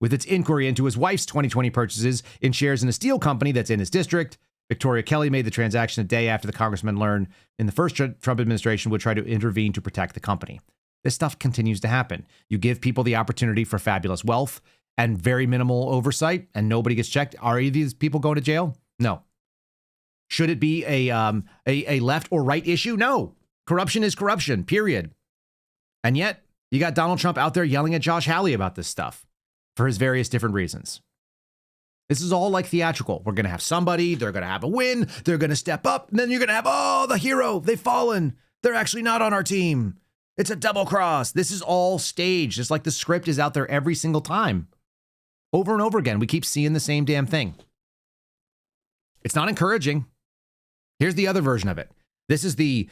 With its inquiry into his wife's 2020 purchases in shares in a steel company that's in his district, Victoria Kelly made the transaction a day after the congressman learned in the first Trump administration would try to intervene to protect the company. This stuff continues to happen. You give people the opportunity for fabulous wealth and very minimal oversight, and nobody gets checked. Are any of these people going to jail? No. Should it be a left or right issue? No. Corruption is corruption, period. And yet, you got Donald Trump out there yelling at Josh Hawley about this stuff for his various different reasons. This is all like theatrical. We're going to have somebody, they're going to have a win, they're going to step up, and then you're going to have, oh, the hero, they've fallen. They're actually not on our team. It's a double cross. This is all staged. It's like the script is out there every single time. Over and over again, we keep seeing the same damn thing. It's not encouraging. Here's the other version of it. This is the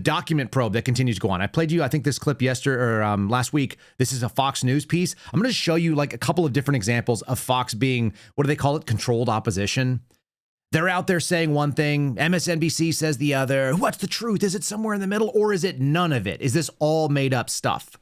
document probe that continues to go on. I played you, I think, this clip last week. This is a Fox News piece. I'm going to show you like a couple of different examples of Fox being, what do they call it? Controlled opposition. They're out there saying one thing. MSNBC says the other. What's the truth? Is it somewhere in the middle, or is it none of it? Is this all made up stuff?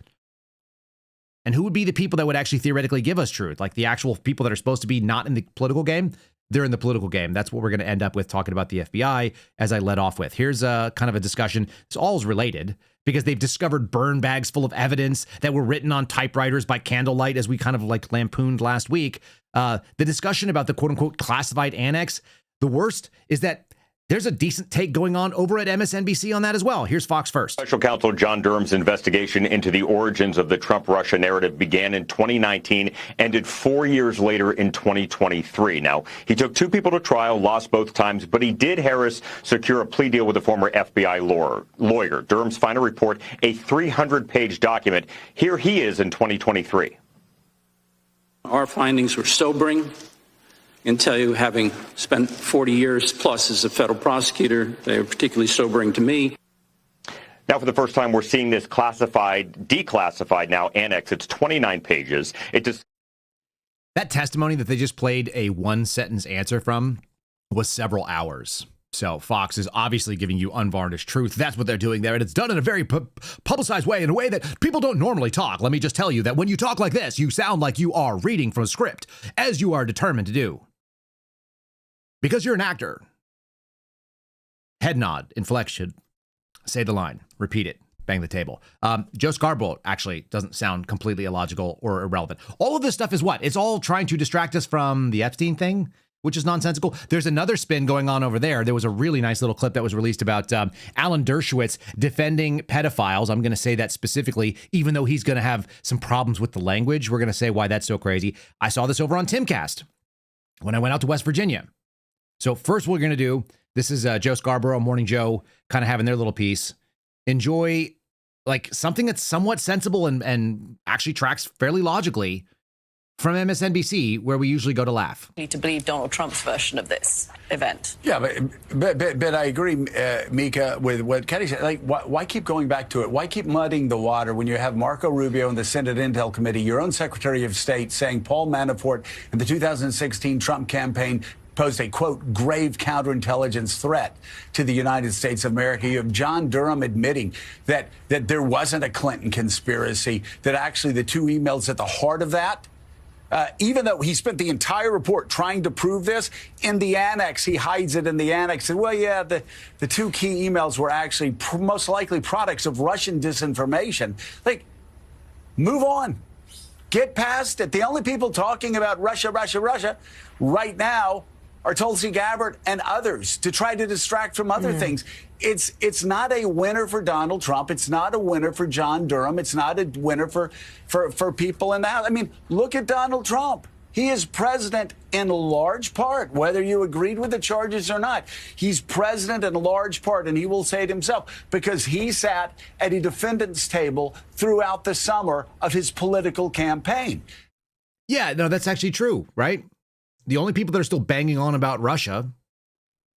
And who would be the people that would actually theoretically give us truth? Like the actual people that are supposed to be not in the political game? They're in the political game. That's what we're going to end up with talking about the FBI, as I led off with. Here's a kind of a discussion. It's all related because they've discovered burn bags full of evidence that were written on typewriters by candlelight, as we kind of like lampooned last week. The discussion about the quote unquote classified annex. The worst is that there's a decent take going on over at MSNBC on that as well. Here's Fox First. Special Counsel John Durham's investigation into the origins of the Trump-Russia narrative began in 2019, ended 4 years later in 2023. Now, he took two people to trial, lost both times, but he did, Harris, secure a plea deal with a former FBI lawyer. Durham's final report, a 300-page document. Here he is in 2023. Our findings were sobering. I can tell you, having spent 40 years plus as a federal prosecutor, they are particularly sobering to me. Now, for the first time, we're seeing this declassified now annex. It's 29 pages. That testimony that they just played a one-sentence answer from was several hours. So Fox is obviously giving you unvarnished truth. That's what they're doing there. And it's done in a very publicized way, in a way that people don't normally talk. Let me just tell you that when you talk like this, you sound like you are reading from a script, as you are determined to do. Because you're an actor. Head nod, inflection, say the line, repeat it, bang the table. Joe Scarborough actually doesn't sound completely illogical or irrelevant. All of this stuff is what? It's all trying to distract us from the Epstein thing, which is nonsensical. There's another spin going on over there. There was a really nice little clip that was released about Alan Dershowitz defending pedophiles. I'm going to say that specifically, even though he's going to have some problems with the language. We're going to say why that's so crazy. I saw this over on Timcast when I went out to West Virginia. So first we're going to do, this is Joe Scarborough, Morning Joe, kind of having their little piece. Enjoy like something that's somewhat sensible and actually tracks fairly logically from MSNBC, where we usually go to laugh. Need to believe Donald Trump's version of this event. Yeah, but I agree, Mika, with what Kenny said. Like, why keep going back to it? Why keep muddying the water when you have Marco Rubio in the Senate Intel Committee, your own Secretary of State, saying Paul Manafort in the 2016 Trump campaign posed a, quote, grave counterintelligence threat to the United States of America. You have John Durham admitting that there wasn't a Clinton conspiracy, that actually the two emails at the heart of that, even though he spent the entire report trying to prove this, in the annex, he hides it in the annex. And, well, yeah, the two key emails were actually most likely products of Russian disinformation. Like, move on. Get past it. The only people talking about Russia right now are Tulsi Gabbard and others to try to distract from other things. It's not a winner for Donald Trump. It's not a winner for John Durham. It's not a winner for people in the House. I mean, look at Donald Trump. He is president in large part, whether you agreed with the charges or not. He's president in large part, and he will say it himself, because he sat at a defendant's table throughout the summer of his political campaign. Yeah, no, that's actually true, right? The only people that are still banging on about Russia,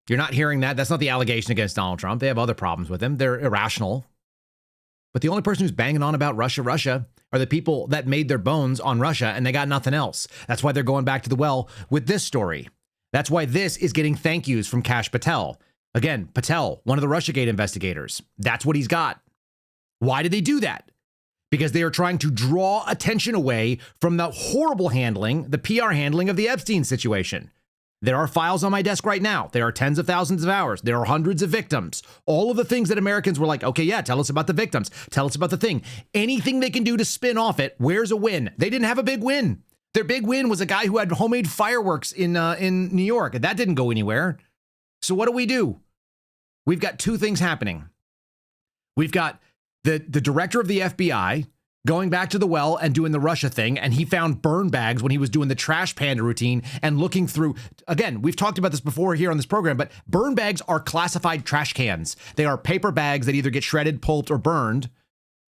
you're not hearing that. That's not the allegation against Donald Trump. They have other problems with him. They're irrational. But the only person who's banging on about Russia are the people that made their bones on Russia, and they got nothing else. That's why they're going back to the well with this story. That's why this is getting thank yous from Kashs Patel. Again, Patel, one of the Russiagate investigators. That's what he's got. Why did they do that? Because they are trying to draw attention away from the horrible handling, the PR handling of the Epstein situation. There are files on my desk right now. There are tens of thousands of hours. There are hundreds of victims. All of the things that Americans were like, okay, yeah, tell us about the victims. Tell us about the thing. Anything they can do to spin off it, where's a win? They didn't have a big win. Their big win was a guy who had homemade fireworks in New York. That didn't go anywhere. So what do? We've got two things happening. We've got the director of the FBI going back to the well and doing the Russia thing, and he found burn bags when he was doing the trash panda routine and looking through. Again, we've talked about this before here on this program, but burn bags are classified trash cans. They are paper bags that either get shredded, pulped, or burned,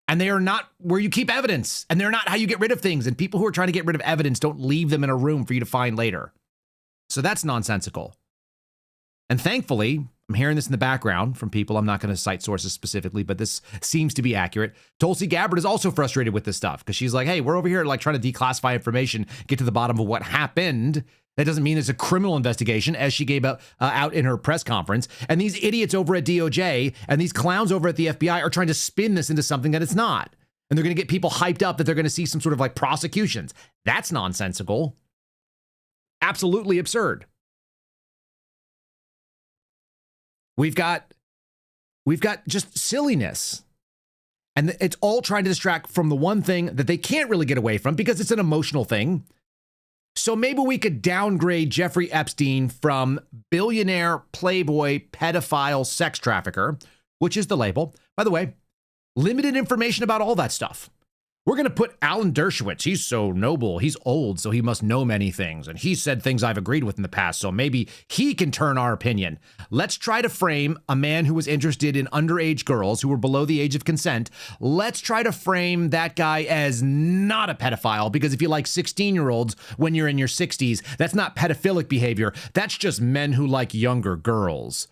and they are not where you keep evidence, and they're not how you get rid of things, and people who are trying to get rid of evidence don't leave them in a room for you to find later. So that's nonsensical. And thankfully, I'm hearing this in the background from people. I'm not going to cite sources specifically, but this seems to be accurate. Tulsi Gabbard is also frustrated with this stuff because she's like, hey, we're over here like trying to declassify information, get to the bottom of what happened. That doesn't mean it's a criminal investigation, as she gave out in her press conference. And these idiots over at DOJ and these clowns over at the FBI are trying to spin this into something that it's not. And they're going to get people hyped up that they're going to see some sort of like prosecutions. That's nonsensical. Absolutely absurd. We've got just silliness. And it's all trying to distract from the one thing that they can't really get away from because it's an emotional thing. So maybe we could downgrade Jeffrey Epstein from billionaire, playboy, pedophile, sex trafficker, which is the label. By the way, limited information about all that stuff. We're going to put Alan Dershowitz. He's so noble. He's old, so he must know many things. And he said things I've agreed with in the past, so maybe he can turn our opinion. Let's try to frame a man who was interested in underage girls who were below the age of consent. Let's try to frame that guy as not a pedophile, because if you like 16-year-olds when you're in your 60s, that's not pedophilic behavior. That's just men who like younger girls.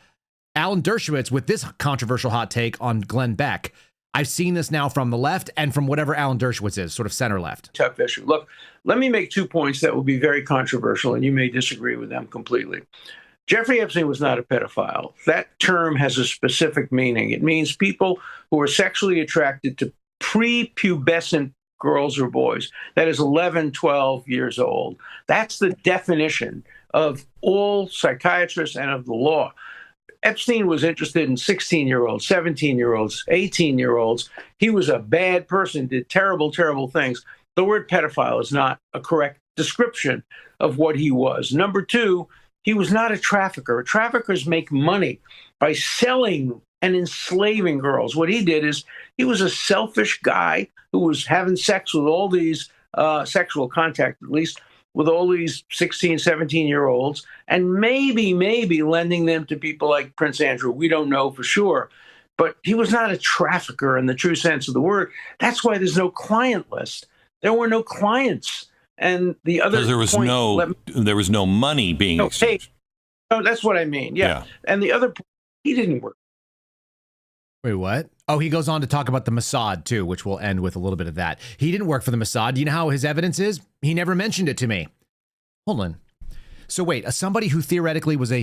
Alan Dershowitz with this controversial hot take on Glenn Beck. I've seen this now from the left and from whatever Alan Dershowitz is, sort of center left. Tough issue. Look, let me make 2 points that will be very controversial, and you may disagree with them completely. Jeffrey Epstein was not a pedophile. That term has a specific meaning. It means people who are sexually attracted to prepubescent girls or boys. That is 11, 12 years old. That's the definition of all psychiatrists and of the law. Epstein was interested in 16-year-olds, 17-year-olds, 18-year-olds. He was a bad person, did terrible, terrible things. The word pedophile is not a correct description of what he was. Number two, he was not a trafficker. Traffickers make money by selling and enslaving girls. What he did is he was a selfish guy who was having sex with all these, sexual contact at least, with all these 16, 17-year-olds, and maybe lending them to people like Prince Andrew. We don't know for sure. But he was not a trafficker in the true sense of the word. That's why there's no client list. There were no clients And the other because there was no money being exchanged. No, that's what I mean. Yeah. And the other point, he didn't work. Wait, what? Oh, he goes on to talk about the Mossad, too, which we'll end with a little bit of that. He didn't work for the Mossad. Do you know how his evidence is? He never mentioned it to me. Hold on. So wait, somebody who theoretically was a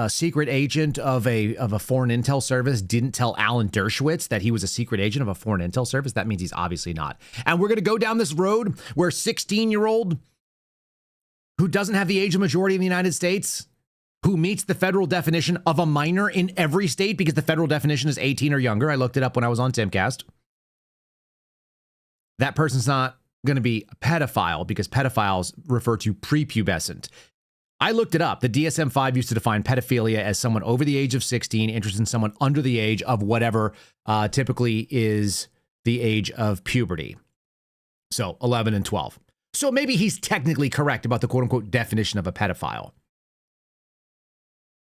secret agent of a foreign intel service didn't tell Alan Dershowitz that he was a secret agent of a foreign intel service? That means he's obviously not. And we're going to go down this road where 16-year-old who doesn't have the age of majority in the United States, who meets the federal definition of a minor in every state because the federal definition is 18 or younger. I looked it up when I was on Timcast. That person's not going to be a pedophile because pedophiles refer to prepubescent. I looked it up. The DSM-5 used to define pedophilia as someone over the age of 16 interested in someone under the age of whatever typically is the age of puberty. So 11 and 12. So maybe he's technically correct about the quote-unquote definition of a pedophile.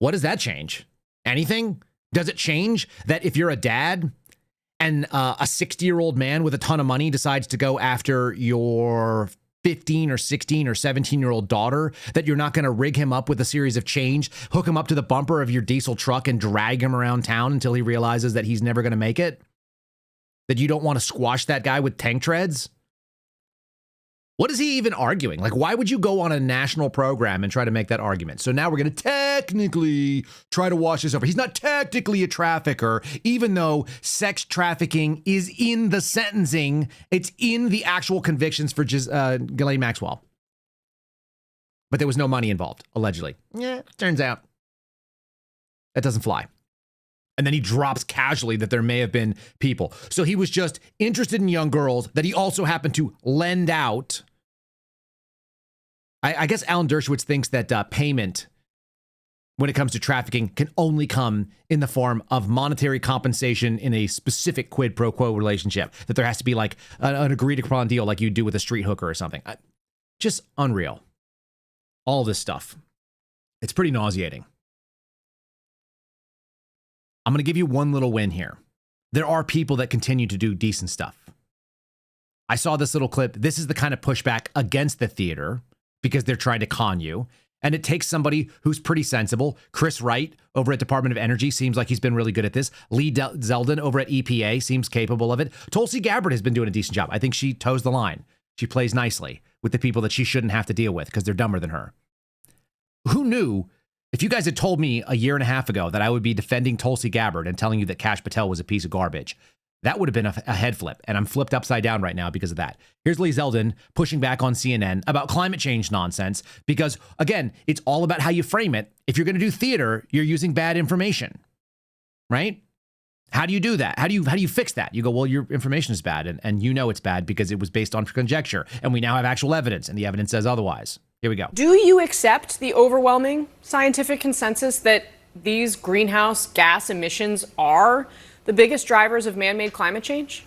What does that change? Anything? Does it change that if you're a dad and a 60-year-old man with a ton of money decides to go after your 15 or 16 or 17-year-old daughter, that you're not going to rig him up with a series of change, hook him up to the bumper of your diesel truck and drag him around town until he realizes that he's never going to make it? That you don't want to squash that guy with tank treads? What is he even arguing? Like, why would you go on a national program and try to make that argument? So now we're going to technically try to wash this over. He's not technically a trafficker, even though sex trafficking is in the sentencing. It's in the actual convictions for Ghislaine Maxwell. But there was no money involved, allegedly. Yeah, turns out that doesn't fly. And then he drops casually that there may have been people. So he was just interested in young girls that he also happened to lend out. I guess Alan Dershowitz thinks that payment, when it comes to trafficking, can only come in the form of monetary compensation in a specific quid pro quo relationship. That there has to be like an agreed upon deal like you do with a street hooker or something. Just unreal. All this stuff. It's pretty nauseating. I'm going to give you one little win here. There are people that continue to do decent stuff. I saw this little clip. This is the kind of pushback against the theater because they're trying to con you. And it takes somebody who's pretty sensible. Chris Wright over at Department of Energy seems like he's been really good at this. Lee Zeldin over at EPA seems capable of it. Tulsi Gabbard has been doing a decent job. I think she toes the line. She plays nicely with the people that she shouldn't have to deal with because they're dumber than her. Who knew? If you guys had told me a year and a half ago that I would be defending Tulsi Gabbard and telling you that Kash Patel was a piece of garbage, that would have been a head flip. And I'm flipped upside down right now because of that. Here's Lee Zeldin pushing back on CNN about climate change nonsense because, again, it's all about how you frame it. If you're going to do theater, you're using bad information, right? How do you do that? How do you fix that? You go, well, your information is bad, and you know it's bad because it was based on conjecture, and we now have actual evidence, and the evidence says otherwise. Here we go. Do you accept the overwhelming scientific consensus that these greenhouse gas emissions are the biggest drivers of man-made climate change?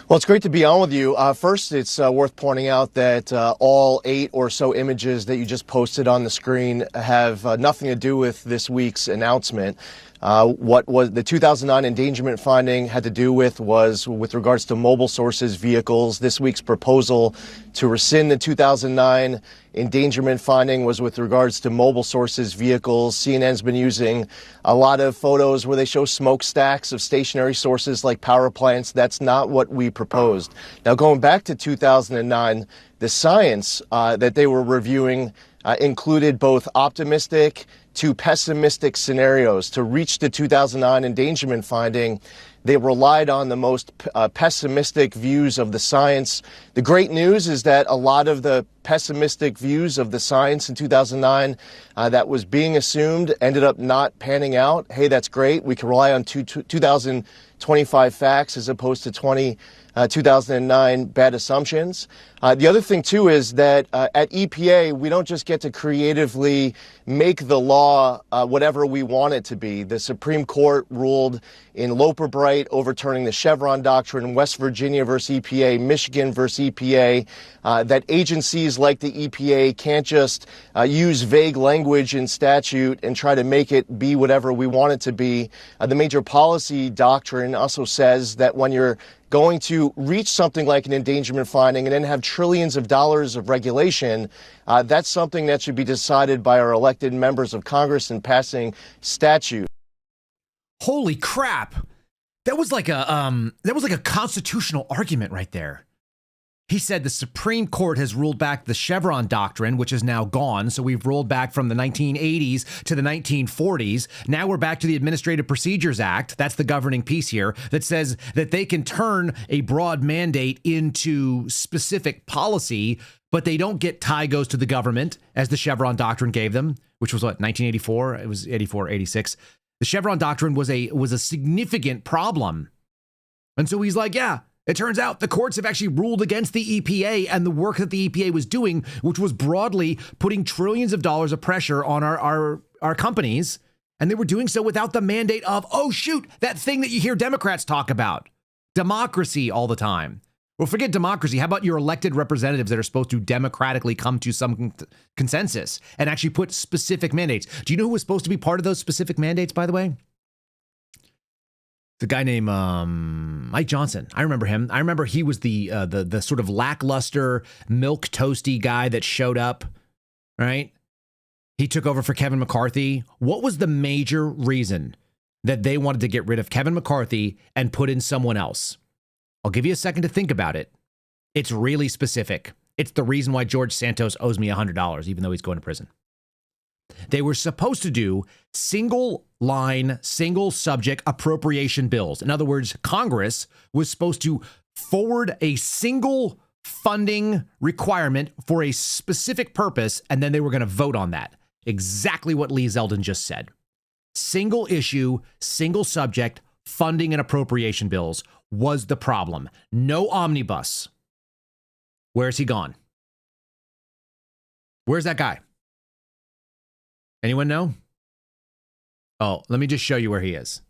Well, it's great to be on with you. First, it's worth pointing out that all 8 or so images that you just posted on the screen have nothing to do with this week's announcement. What was the 2009 endangerment finding had to do with was with regards to mobile sources vehicles. This week's proposal to rescind the 2009 endangerment finding was with regards to mobile sources vehicles. CNN's been using a lot of photos where they show smokestacks of stationary sources like power plants. That's not what we proposed. Now, going back to 2009, the science that they were reviewing included both optimistic to pessimistic scenarios. To reach the 2009 endangerment finding, they relied on the most pessimistic views of the science. The great news is that a lot of the pessimistic views of the science in 2009 that was being assumed ended up not panning out. Hey, that's great. We can rely on 2025 facts as opposed to 2009 bad assumptions. The other thing, too, is that at EPA, we don't just get to creatively make the law whatever we want it to be. The Supreme Court ruled in Loper Bright, overturning the Chevron doctrine, West Virginia versus EPA, Michigan versus EPA, that agencies agencies like the EPA can't just use vague language in statute and try to make it be whatever we want it to be. The major policy doctrine also says that when you're going to reach something like an endangerment finding and then have trillions of dollars of regulation, that's something that should be decided by our elected members of Congress in passing statute. Holy crap. That was like a constitutional argument right there. He said the Supreme Court has ruled back the Chevron doctrine, which is now gone. So we've rolled back from the 1980s to the 1940s. Now we're back to the Administrative Procedures Act. That's the governing piece here that says that they can turn a broad mandate into specific policy, but they don't get tie goes to the government, as the Chevron doctrine gave them, which was what, 1984? It was 84, 86. The Chevron doctrine was a significant problem. And so he's like, yeah, it turns out the courts have actually ruled against the EPA and the work that the EPA was doing, which was broadly putting trillions of dollars of pressure on our companies. And they were doing so without the mandate of, oh, shoot, that thing that you hear Democrats talk about, democracy all the time. Well, forget democracy. How about your elected representatives that are supposed to democratically come to some consensus and actually put specific mandates? Do you know who was supposed to be part of those specific mandates, by the way? The guy named Mike Johnson. I remember him. I remember he was the sort of lackluster, milk toasty guy that showed up, right? He took over for Kevin McCarthy. What was the major reason that they wanted to get rid of Kevin McCarthy and put in someone else? I'll give you a second to think about it. It's really specific. It's the reason why George Santos owes me $100, even though he's going to prison. They were supposed to do single line, single subject appropriation bills. In other words, Congress was supposed to forward a single funding requirement for a specific purpose, and then they were going to vote on that. Exactly what Lee Zeldin just said. Single issue, single subject, funding and appropriation bills was the problem. No omnibus. Where's he gone? Where's that guy? Anyone know? Oh, let me just show you where he is.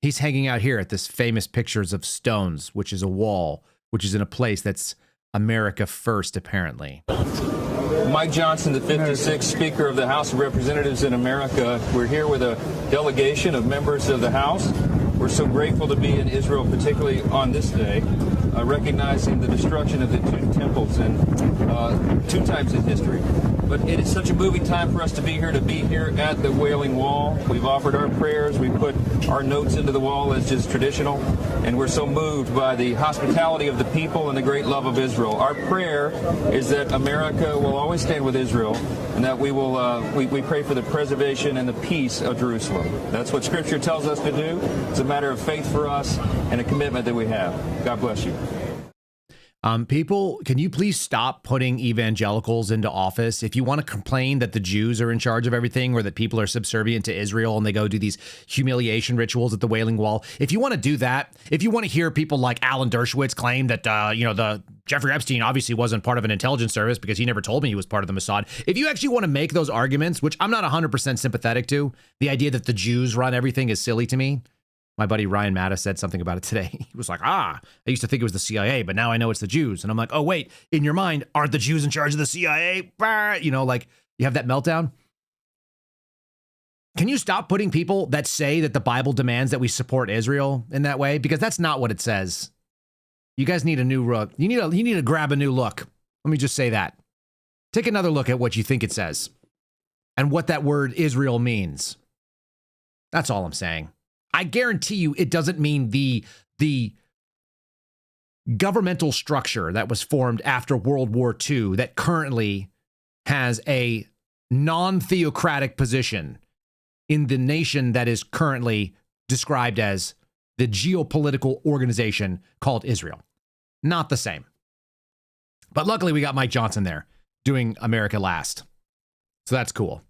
He's hanging out here at this famous Pictures of Stones, which is a wall, which is in a place that's America first, apparently. Mike Johnson, the 56th Speaker of the House of Representatives in America. We're here with a delegation of members of the House. We're so grateful to be in Israel, particularly on this day, recognizing the destruction of the two temples and two times in history. But it is such a moving time for us to be here at the Wailing Wall. We've offered our prayers. We put our notes into the wall as just traditional. And we're so moved by the hospitality of the people and the great love of Israel. Our prayer is that America will always stand with Israel and that we will we pray for the preservation and the peace of Jerusalem. That's what Scripture tells us to do. It's a matter of faith for us and a commitment that we have. God bless you. People, can you please stop putting evangelicals into office? If you want to complain that the Jews are in charge of everything or that people are subservient to Israel and they go do these humiliation rituals at the Wailing Wall, if you want to do that, if you want to hear people like Alan Dershowitz claim that, the Jeffrey Epstein obviously wasn't part of an intelligence service because he never told me he was part of the Mossad. If you actually want to make those arguments, which I'm not 100% sympathetic to, the idea that the Jews run everything is silly to me. My buddy Ryan Mattis said something about it today. He was like, I used to think it was the CIA, but now I know it's the Jews. And I'm like, oh, wait, in your mind, aren't the Jews in charge of the CIA? You know, like you have that meltdown. Can you stop putting people that say that the Bible demands that we support Israel in that way? Because that's not what it says. You guys need a new look. You need to grab a new look. Let me just say that. Take another look at what you think it says and what that word Israel means. That's all I'm saying. I guarantee you it doesn't mean the governmental structure that was formed after World War II that currently has a non-theocratic position in the nation that is currently described as the geopolitical organization called Israel. Not the same. But luckily we got Mike Johnson there doing America Last. So that's cool.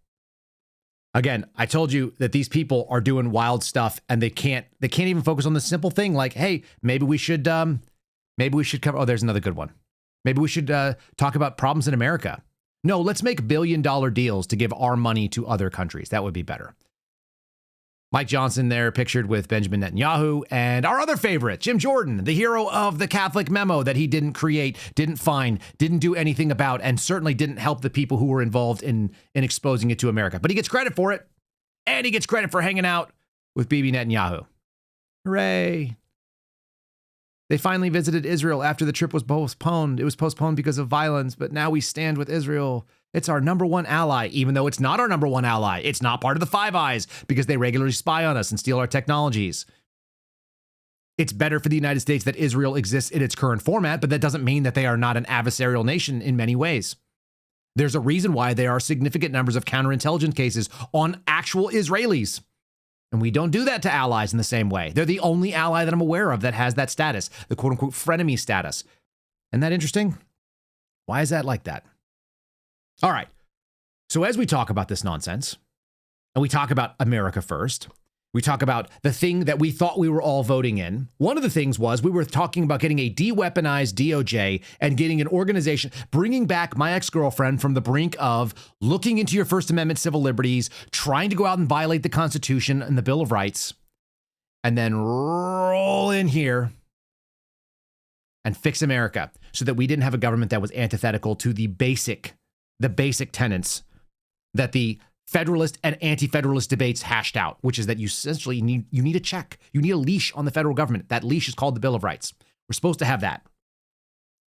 Again, I told you that these people are doing wild stuff and they can't even focus on the simple thing like, hey, maybe we should cover, oh, there's another good one. Maybe we should talk about problems in America. No, let's make $1 billion deals to give our money to other countries. That would be better. Mike Johnson there pictured with Benjamin Netanyahu, and our other favorite, Jim Jordan, the hero of the Catholic memo that he didn't create, didn't find, didn't do anything about, and certainly didn't help the people who were involved in exposing it to America. But he gets credit for it, and he gets credit for hanging out with Bibi Netanyahu. Hooray. They finally visited Israel after the trip was postponed. It was postponed because of violence, but now we stand with Israel. It's our number one ally, even though it's not our number one ally. It's not part of the Five Eyes because they regularly spy on us and steal our technologies. It's better for the United States that Israel exists in its current format, but that doesn't mean that they are not an adversarial nation in many ways. There's a reason why there are significant numbers of counterintelligence cases on actual Israelis. And we don't do that to allies in the same way. They're the only ally that I'm aware of that has that status, the quote unquote frenemy status. Isn't that interesting? Why is that like that? All right. So as we talk about this nonsense, and we talk about America first, we talk about the thing that we thought we were all voting in. One of the things was we were talking about getting a de-weaponized DOJ and getting an organization, bringing back my ex-girlfriend from the brink of looking into your First Amendment civil liberties, trying to go out and violate the Constitution and the Bill of Rights, and then roll in here and fix America so that we didn't have a government that was antithetical to the basic tenets that the Federalist and anti-Federalist debates hashed out, which is that you essentially need a check. You need a leash on the federal government. That leash is called the Bill of Rights. We're supposed to have that.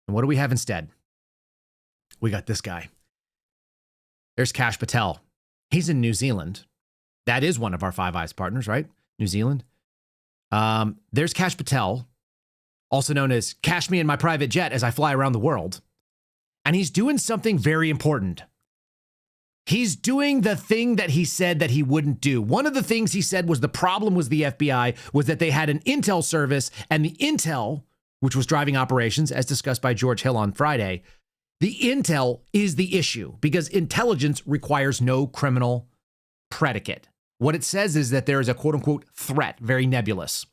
And what do we have instead? We got this guy. There's Kashs Patel. He's in New Zealand. That is one of our Five Eyes partners, right? New Zealand. There's Kashs Patel, also known as Cash Me in My Private Jet as I fly around the world. And he's doing something very important. He's doing the thing that he said that he wouldn't do. One of the things he said was the problem was the FBI, was that they had an intel service, and the intel, which was driving operations, as discussed by George Hill on Friday, the intel is the issue because intelligence requires no criminal predicate. What it says is that there is a quote-unquote threat, very nebulous,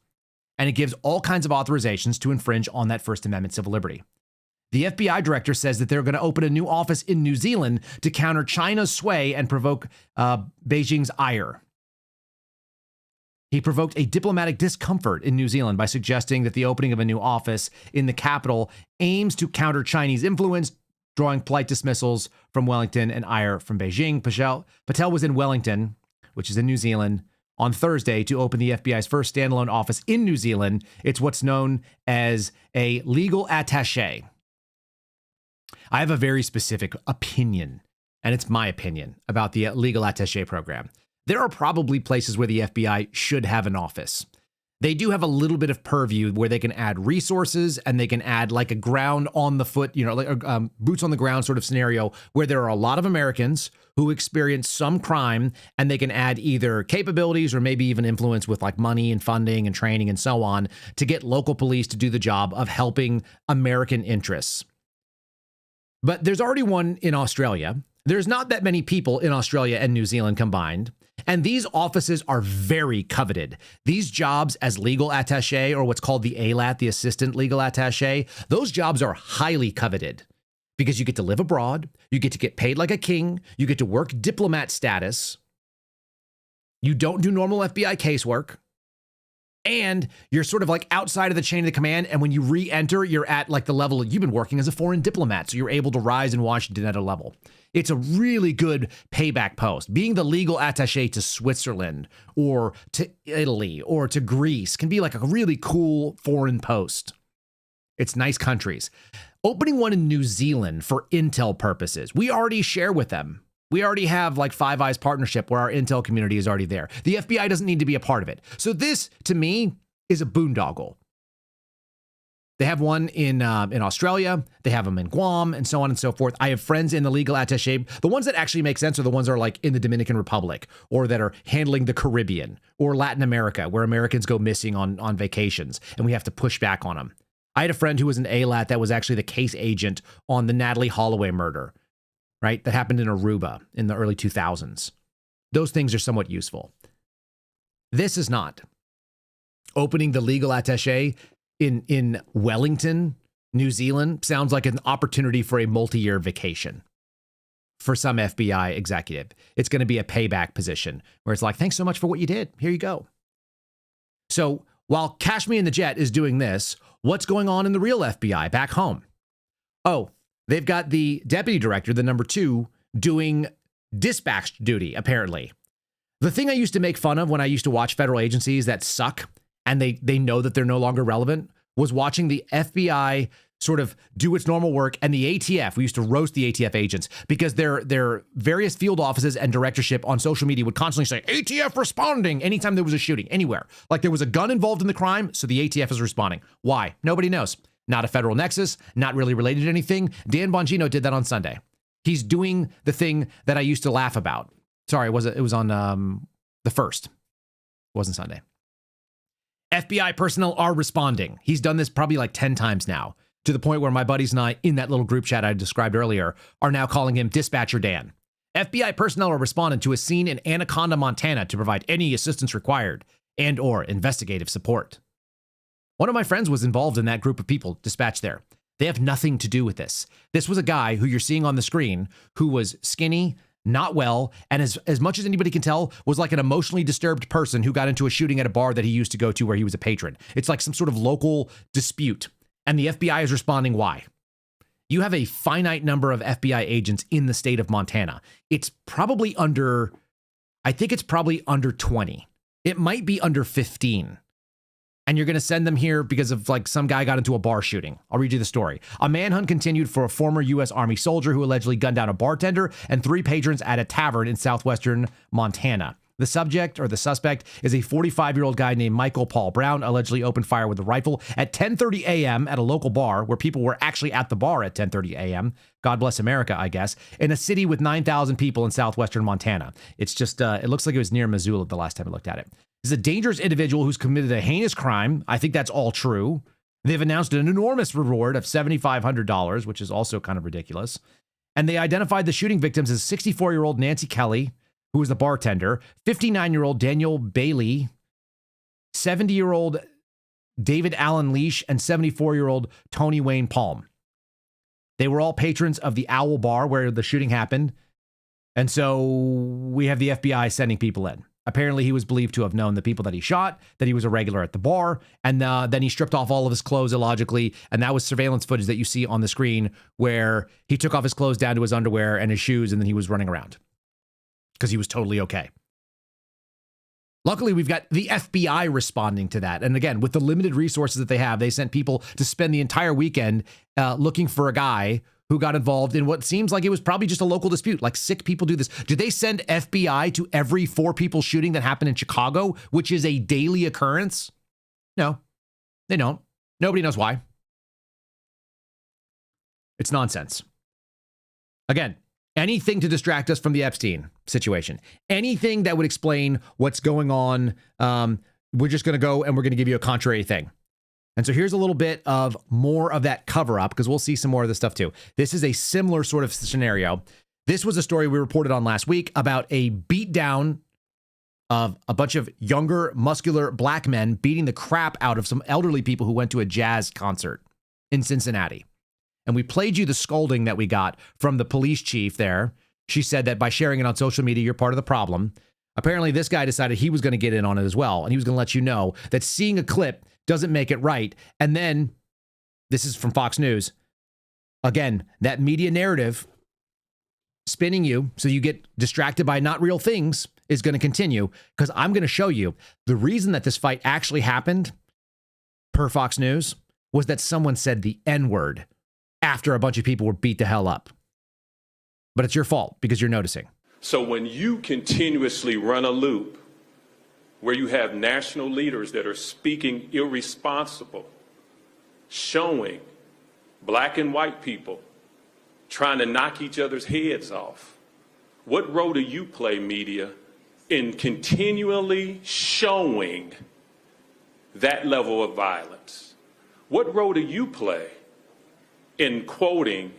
and it gives all kinds of authorizations to infringe on that First Amendment civil liberty. The FBI director says that they're going to open a new office in New Zealand to counter China's sway and provoke Beijing's ire. He provoked a diplomatic discomfort in New Zealand by suggesting that the opening of a new office in the capital aims to counter Chinese influence, drawing polite dismissals from Wellington and ire from Beijing. Patel was in Wellington, which is in New Zealand, on Thursday to open the FBI's first standalone office in New Zealand. It's what's known as a legal attaché. I have a very specific opinion, and it's my opinion, about the legal attaché program. There are probably places where the FBI should have an office. They do have a little bit of purview where they can add resources and they can add like a ground on the foot, like boots on the ground sort of scenario where there are a lot of Americans who experience some crime and they can add either capabilities or maybe even influence with like money and funding and training and so on to get local police to do the job of helping American interests. But there's already one in Australia. There's not that many people in Australia and New Zealand combined. And these offices are very coveted. These jobs as legal attaché, or what's called the ALAT, the assistant legal attaché, those jobs are highly coveted because you get to live abroad. You get to get paid like a king. You get to work diplomat status. You don't do normal FBI casework. And you're sort of like outside of the chain of the command. And when you re-enter, you're at like the level you've been working as a foreign diplomat. So you're able to rise in Washington at a level. It's a really good payback post. Being the legal attaché to Switzerland or to Italy or to Greece can be like a really cool foreign post. It's nice countries. Opening one in New Zealand for intel purposes. We already share with them. We already have like Five Eyes partnership where our intel community is already there. The FBI doesn't need to be a part of it. So this, to me, is a boondoggle. They have one in Australia. They have them in Guam and so on and so forth. I have friends in the legal attaché. The ones that actually make sense are the ones that are like in the Dominican Republic or that are handling the Caribbean or Latin America where Americans go missing on vacations and we have to push back on them. I had a friend who was an ALAT that was actually the case agent on the Natalie Holloway murder. Right? That happened in Aruba in the early 2000s. Those things are somewhat useful. This is not. Opening the legal attaché in Wellington, New Zealand, sounds like an opportunity for a multi-year vacation. for some FBI executive. It's going to be a payback position where it's like, thanks so much for what you did. Here you go. So while Cash Me in the Jet is doing this, what's going on in the real FBI back home? Oh, they've got the deputy director, the number 2, doing dispatch duty, apparently. The thing I used to make fun of when I used to watch federal agencies that suck and they know that they're no longer relevant was watching the FBI sort of do its normal work, and the ATF, we used to roast the ATF agents because their various field offices and directorship on social media would constantly say, ATF responding anytime there was a shooting, anywhere. Like there was a gun involved in the crime, so the ATF is responding. Why? Nobody knows. Not a federal nexus, not really related to anything. Dan Bongino did that on Sunday. He's doing the thing that I used to laugh about. Sorry, it was on the 1st. It wasn't Sunday. FBI personnel are responding. He's done this probably like 10 times now, to the point where my buddies and I, in that little group chat I described earlier, are now calling him Dispatcher Dan. FBI personnel are responding to a scene in Anaconda, Montana to provide any assistance required and or investigative support. One of my friends was involved in that group of people dispatched there. They have nothing to do with this. This was a guy who you're seeing on the screen who was skinny, not well, and as much as anybody can tell, was like an emotionally disturbed person who got into a shooting at a bar that he used to go to where he was a patron. It's like some sort of local dispute, and the FBI is responding. Why? You have a finite number of FBI agents in the state of Montana. It's probably under, I think it's probably under 20. It might be under 15. And you're going to send them here because of like some guy got into a bar shooting. I'll read you the story. A manhunt continued for a former U.S. Army soldier who allegedly gunned down a bartender and 3 patrons at a tavern in southwestern Montana. The suspect is a 45-year-old guy named Michael Paul Brown, allegedly opened fire with a rifle at 10:30 a.m. at a local bar where people were actually at the bar at 10:30 a.m. God bless America, I guess, in a city with 9,000 people in southwestern Montana. It's just, it looks like it was near Missoula the last time I looked at it. He's a dangerous individual who's committed a heinous crime. I think that's all true. They've announced an enormous reward of $7,500, which is also kind of ridiculous. And they identified the shooting victims as 64-year-old Nancy Kelly, who was the bartender, 59-year-old Daniel Bailey, 70-year-old David Allen Leash, and 74-year-old Tony Wayne Palm. They were all patrons of the Owl Bar where the shooting happened. And so we have the FBI sending people in. Apparently, he was believed to have known the people that he shot, that he was a regular at the bar, and then he stripped off all of his clothes illogically, and that was surveillance footage that you see on the screen where he took off his clothes down to his underwear and his shoes, and then he was running around because he was totally okay. Luckily, we've got the FBI responding to that. And again, with the limited resources that they have, they sent people to spend the entire weekend looking for a guy who got involved in what seems like it was probably just a local dispute. Like sick people do this. Did they send FBI to every 4 people shooting that happened in Chicago, which is a daily occurrence? No, they don't. Nobody knows why. It's nonsense. Again, anything to distract us from the Epstein situation, anything that would explain what's going on, we're just going to go and we're going to give you a contrary thing. And so here's a little bit of more of that cover up because we'll see some more of this stuff too. This is a similar sort of scenario. This was a story we reported on last week about a beatdown of a bunch of younger, muscular black men beating the crap out of some elderly people who went to a jazz concert in Cincinnati. And we played you the scolding that we got from the police chief there. She said that by sharing it on social media, you're part of the problem. Apparently, this guy decided he was going to get in on it as well. And he was going to let you know that seeing a clip doesn't make it right. And then, this is from Fox News, again, that media narrative spinning you so you get distracted by not real things is going to continue, because I'm going to show you the reason that this fight actually happened, per Fox News, was that someone said the N-word after a bunch of people were beat the hell up. But it's your fault because you're noticing. So when you continuously run a loop where you have national leaders that are speaking irresponsible, showing black and white people trying to knock each other's heads off, what role do you play, media, in continually showing that level of violence? What role do you play in quoting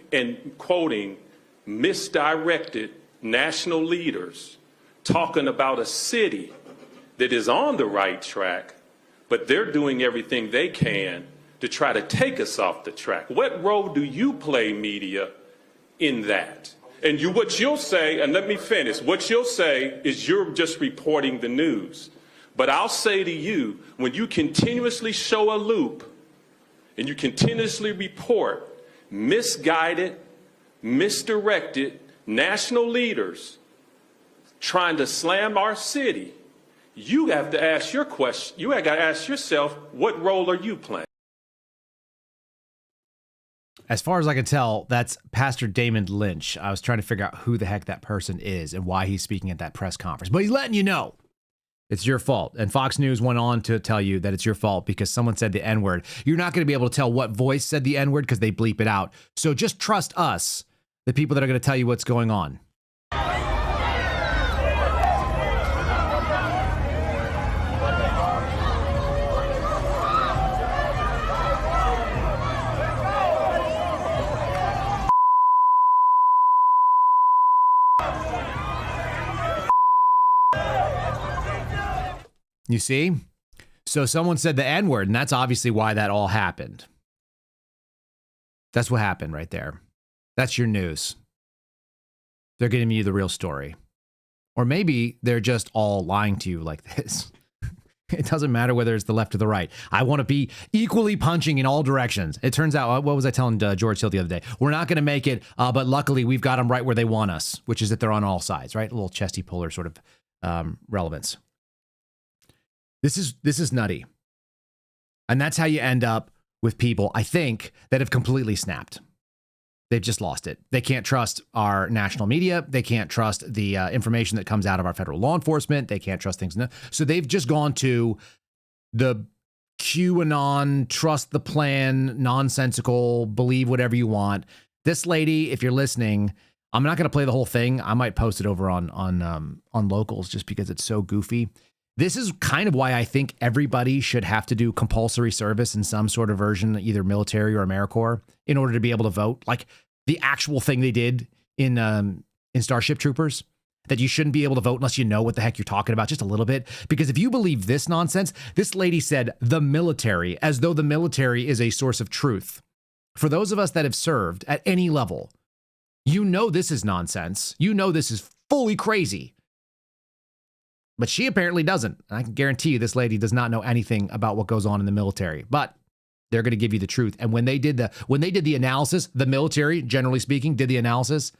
misdirected national leaders talking about a city that is on the right track, but they're doing everything they can to try to take us off the track? What role do you play, media, in that? And what you'll say, and let me finish, what you'll say is you're just reporting the news. But I'll say to you, when you continuously show a loop and you continuously report misguided, misdirected national leaders trying to slam our city, you have to ask your question. You have got to ask yourself, what role are you playing? As far as I can tell, that's Pastor Damon Lynch. I was trying to figure out who the heck that person is and why he's speaking at that press conference. But he's letting you know it's your fault. And Fox News went on to tell you that it's your fault because someone said the N-word. You're not going to be able to tell what voice said the N-word because they bleep it out. So just trust us, the people that are going to tell you what's going on. You see? So someone said the N-word, and that's obviously why that all happened. That's what happened right there. That's your news. They're giving you the real story. Or maybe they're just all lying to you like this. It doesn't matter whether it's the left or the right. I want to be equally punching in all directions. It turns out, what was I telling George Hill the other day? We're not going to make it, but luckily we've got them right where they want us, which is that they're on all sides, right? A little chesty puller sort of relevance. This is nutty. And that's how you end up with people, I think, that have completely snapped. They've just lost it. They can't trust our national media. They can't trust the information that comes out of our federal law enforcement. They can't trust things. So they've just gone to the QAnon, trust the plan, nonsensical, believe whatever you want. This lady, if you're listening, I'm not going to play the whole thing. I might post it over on Locals just because it's so goofy. This is kind of why I think everybody should have to do compulsory service in some sort of version, either military or AmeriCorps, in order to be able to vote. Like the actual thing they did in Starship Troopers, that you shouldn't be able to vote unless you know what the heck you're talking about just a little bit. Because if you believe this nonsense, this lady said the military, as though the military is a source of truth. For those of us that have served at any level, you know this is nonsense. You know this is fully crazy. But she apparently doesn't. I can guarantee you this lady does not know anything about what goes on in the military. But they're going to give you the truth. And when they did the analysis, the military, generally speaking, did the analysis.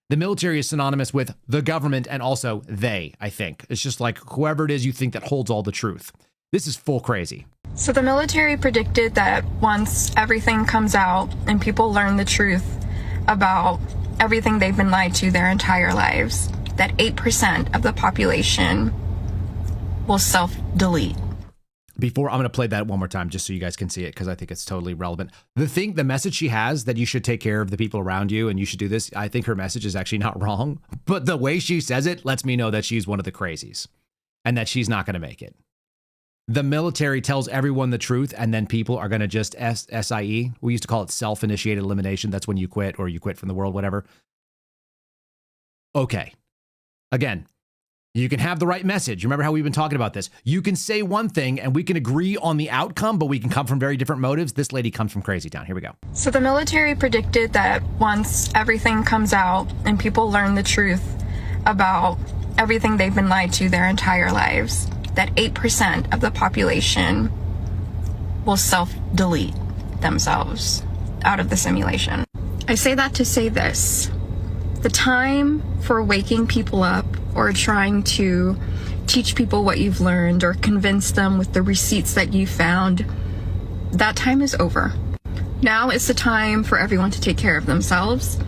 The military is synonymous with the government and also they, I think. It's just like whoever it is you think that holds all the truth. This is full crazy. So the military predicted that once everything comes out and people learn the truth about everything they've been lied to their entire lives, that 8% of the population will self-delete. Before, I'm going to play that one more time just so you guys can see it because I think it's totally relevant. The message she has that you should take care of the people around you and you should do this, I think her message is actually not wrong. But the way she says it lets me know that she's one of the crazies and that she's not going to make it. The military tells everyone the truth and then people are going to just SIE. We used to call it self-initiated elimination. That's when you quit or you quit from the world, whatever. Okay. Again, you can have the right message. Remember how we've been talking about this. You can say one thing and we can agree on the outcome, but we can come from very different motives. This lady comes from Crazy Town. Here we go. So the military predicted that once everything comes out and people learn the truth about everything they've been lied to their entire lives, that 8% of the population will self-delete themselves out of the simulation. I say that to say this. The time for waking people up or trying to teach people what you've learned or convince them with the receipts that you found, that time is over. Now is the time for everyone to take care of themselves,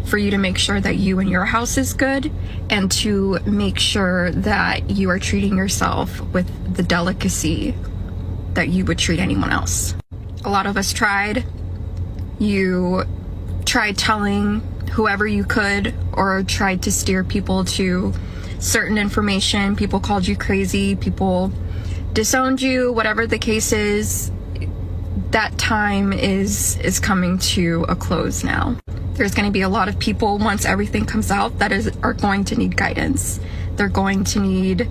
for you to make sure that you and your house is good, and to make sure that you are treating yourself with the delicacy that you would treat anyone else. A lot of us tried. You tried telling whoever you could or tried to steer people to certain information. People called you crazy. People disowned you, whatever the case is. That time is coming to a close now. There's going to be a lot of people once everything comes out that are going to need guidance. They're going to need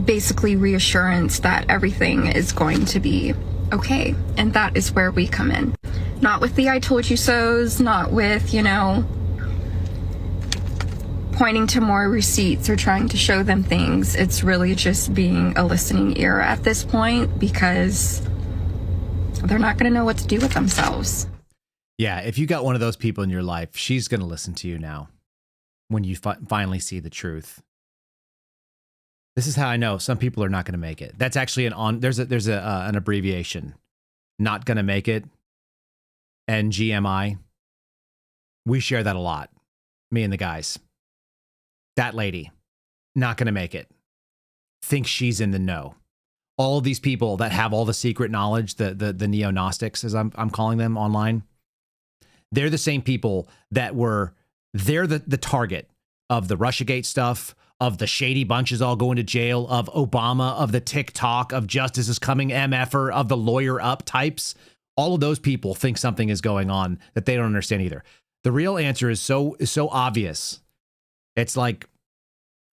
basically reassurance that everything is going to be okay. And that is where we come in. Not with the I told you so's, not with, pointing to more receipts or trying to show them things. It's really just being a listening ear at this point because they're not going to know what to do with themselves. Yeah, if you got one of those people in your life, she's going to listen to you now when you finally see the truth. This is how I know some people are not going to make it. That's actually there's an abbreviation. Not going to make it. NGMI. We share that a lot. Me and the guys. That lady, not going to make it. Thinks she's in the know. All of these people that have all the secret knowledge, the neo-Gnostics, as I'm calling them online, they're the same people that they're the target of the Russiagate stuff, of the shady bunches all going to jail, of Obama, of the TikTok, of justice is coming MFer, of the lawyer up types. All of those people think something is going on that they don't understand either. The real answer is so obvious. It's like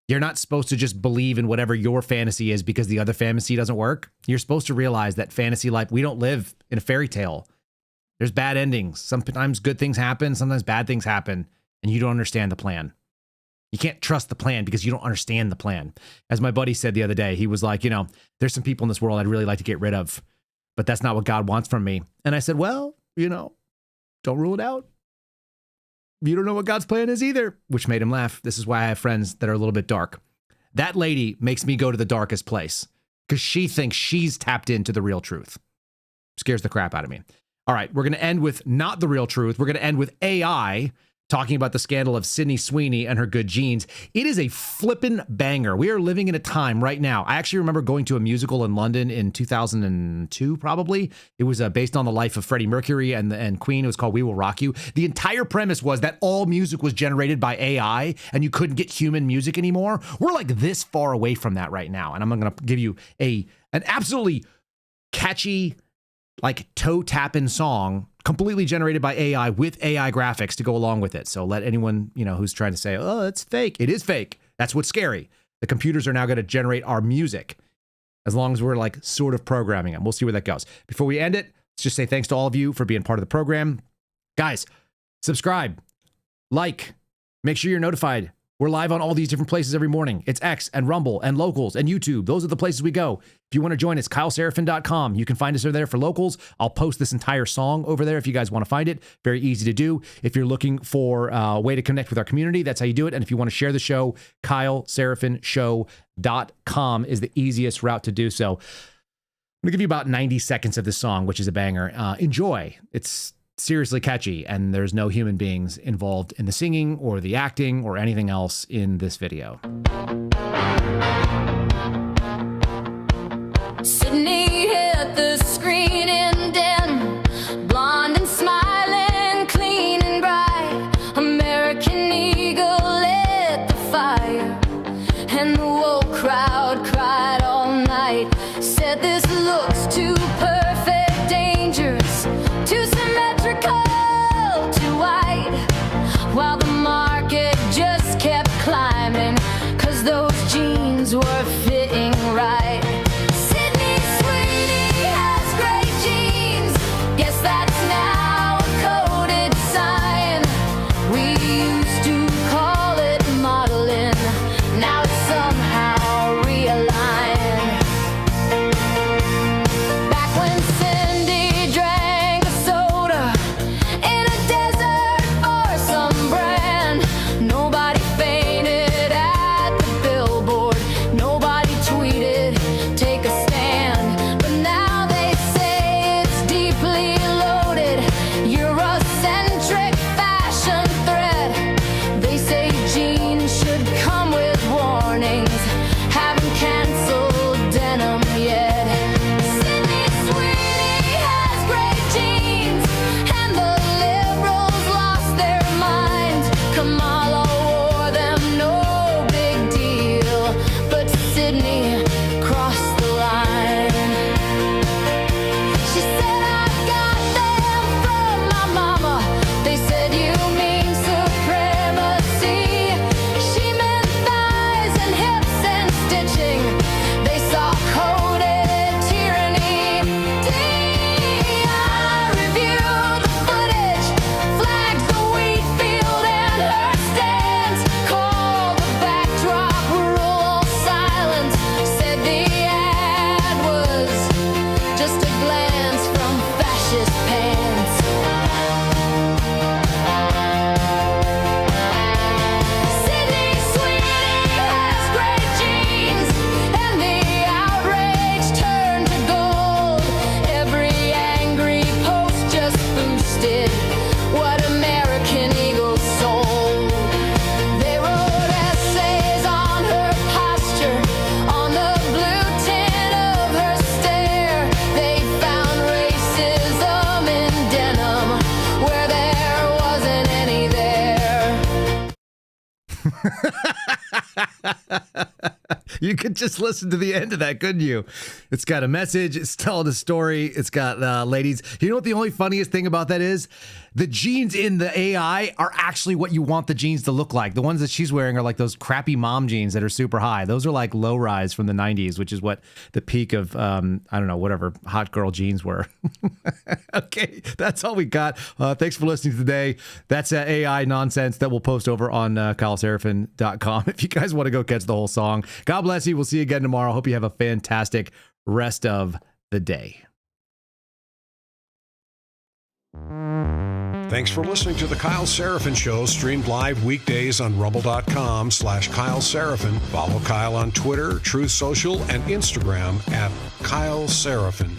you're not supposed to just believe in whatever your fantasy is because the other fantasy doesn't work. You're supposed to realize that fantasy life, we don't live in a fairy tale. There's bad endings. Sometimes good things happen. Sometimes bad things happen, and you don't understand the plan. You can't trust the plan because you don't understand the plan. As my buddy said the other day, he was like, there's some people in this world I'd really like to get rid of, but that's not what God wants from me. And I said, well, don't rule it out. You don't know what God's plan is either, which made him laugh. This is why I have friends that are a little bit dark. That lady makes me go to the darkest place because she thinks she's tapped into the real truth. Scares the crap out of me. All right, we're going to end with not the real truth. We're going to end with AI talking about the scandal of Sydney Sweeney and her good genes. It is a flippin' banger. We are living in a time right now. I actually remember going to a musical in London in 2002, probably. It was based on the life of Freddie Mercury and Queen. It was called We Will Rock You. The entire premise was that all music was generated by AI and you couldn't get human music anymore. We're like this far away from that right now. And I'm going to give you an absolutely catchy, like toe-tapping song completely generated by AI with AI graphics to go along with it. So let anyone, who's trying to say, oh, it's fake. It is fake. That's what's scary. The computers are now going to generate our music as long as we're like sort of programming them. We'll see where that goes. Before we end it, let's just say thanks to all of you for being part of the program. Guys, subscribe, like, make sure you're notified. We're live on all these different places every morning. It's X and Rumble and Locals and YouTube. Those are the places we go. If you want to join us, KyleSerafin.com. You can find us over there for Locals. I'll post this entire song over there if you guys want to find it. Very easy to do. If you're looking for a way to connect with our community, that's how you do it. And if you want to share the show, KyleSerafinShow.com is the easiest route to do so. I'm going to give you about 90 seconds of this song, which is a banger. Enjoy. It's seriously catchy, and there's no human beings involved in the singing or the acting or anything else in this video. Sydney hit the screen in den, blonde and smiling, clean and bright. American Eagle lit the fire, and the woke crowd cried all night. Said this looks too perfect, dangerous, too symmetrical, too white. While the market just kept climbing, 'cause those jeans were fitting right. Sydney Sweeney has great jeans. Guess that's now a coded sign. We used to call it modeling. Now it's somehow realigned. Back when You could just listen to the end of that, couldn't you? It's got a message. It's telling a story. It's got ladies. You know what the only funniest thing about that is? The jeans in the AI are actually what you want the jeans to look like. The ones that she's wearing are like those crappy mom jeans that are super high. Those are like low rise from the 90s, which is what the peak of, I don't know, whatever hot girl jeans were. Okay, that's all we got. Thanks for listening today. That's AI nonsense that we'll post over on KyleSerafin.com if you guys want to go catch the whole song. God bless you. We'll see you again tomorrow. Hope you have a fantastic rest of the day. Thanks for listening to The Kyle Seraphin Show, streamed live weekdays on rumble.com/Kyle Seraphin. Follow Kyle on Twitter, Truth Social, and Instagram at Kyle Seraphin.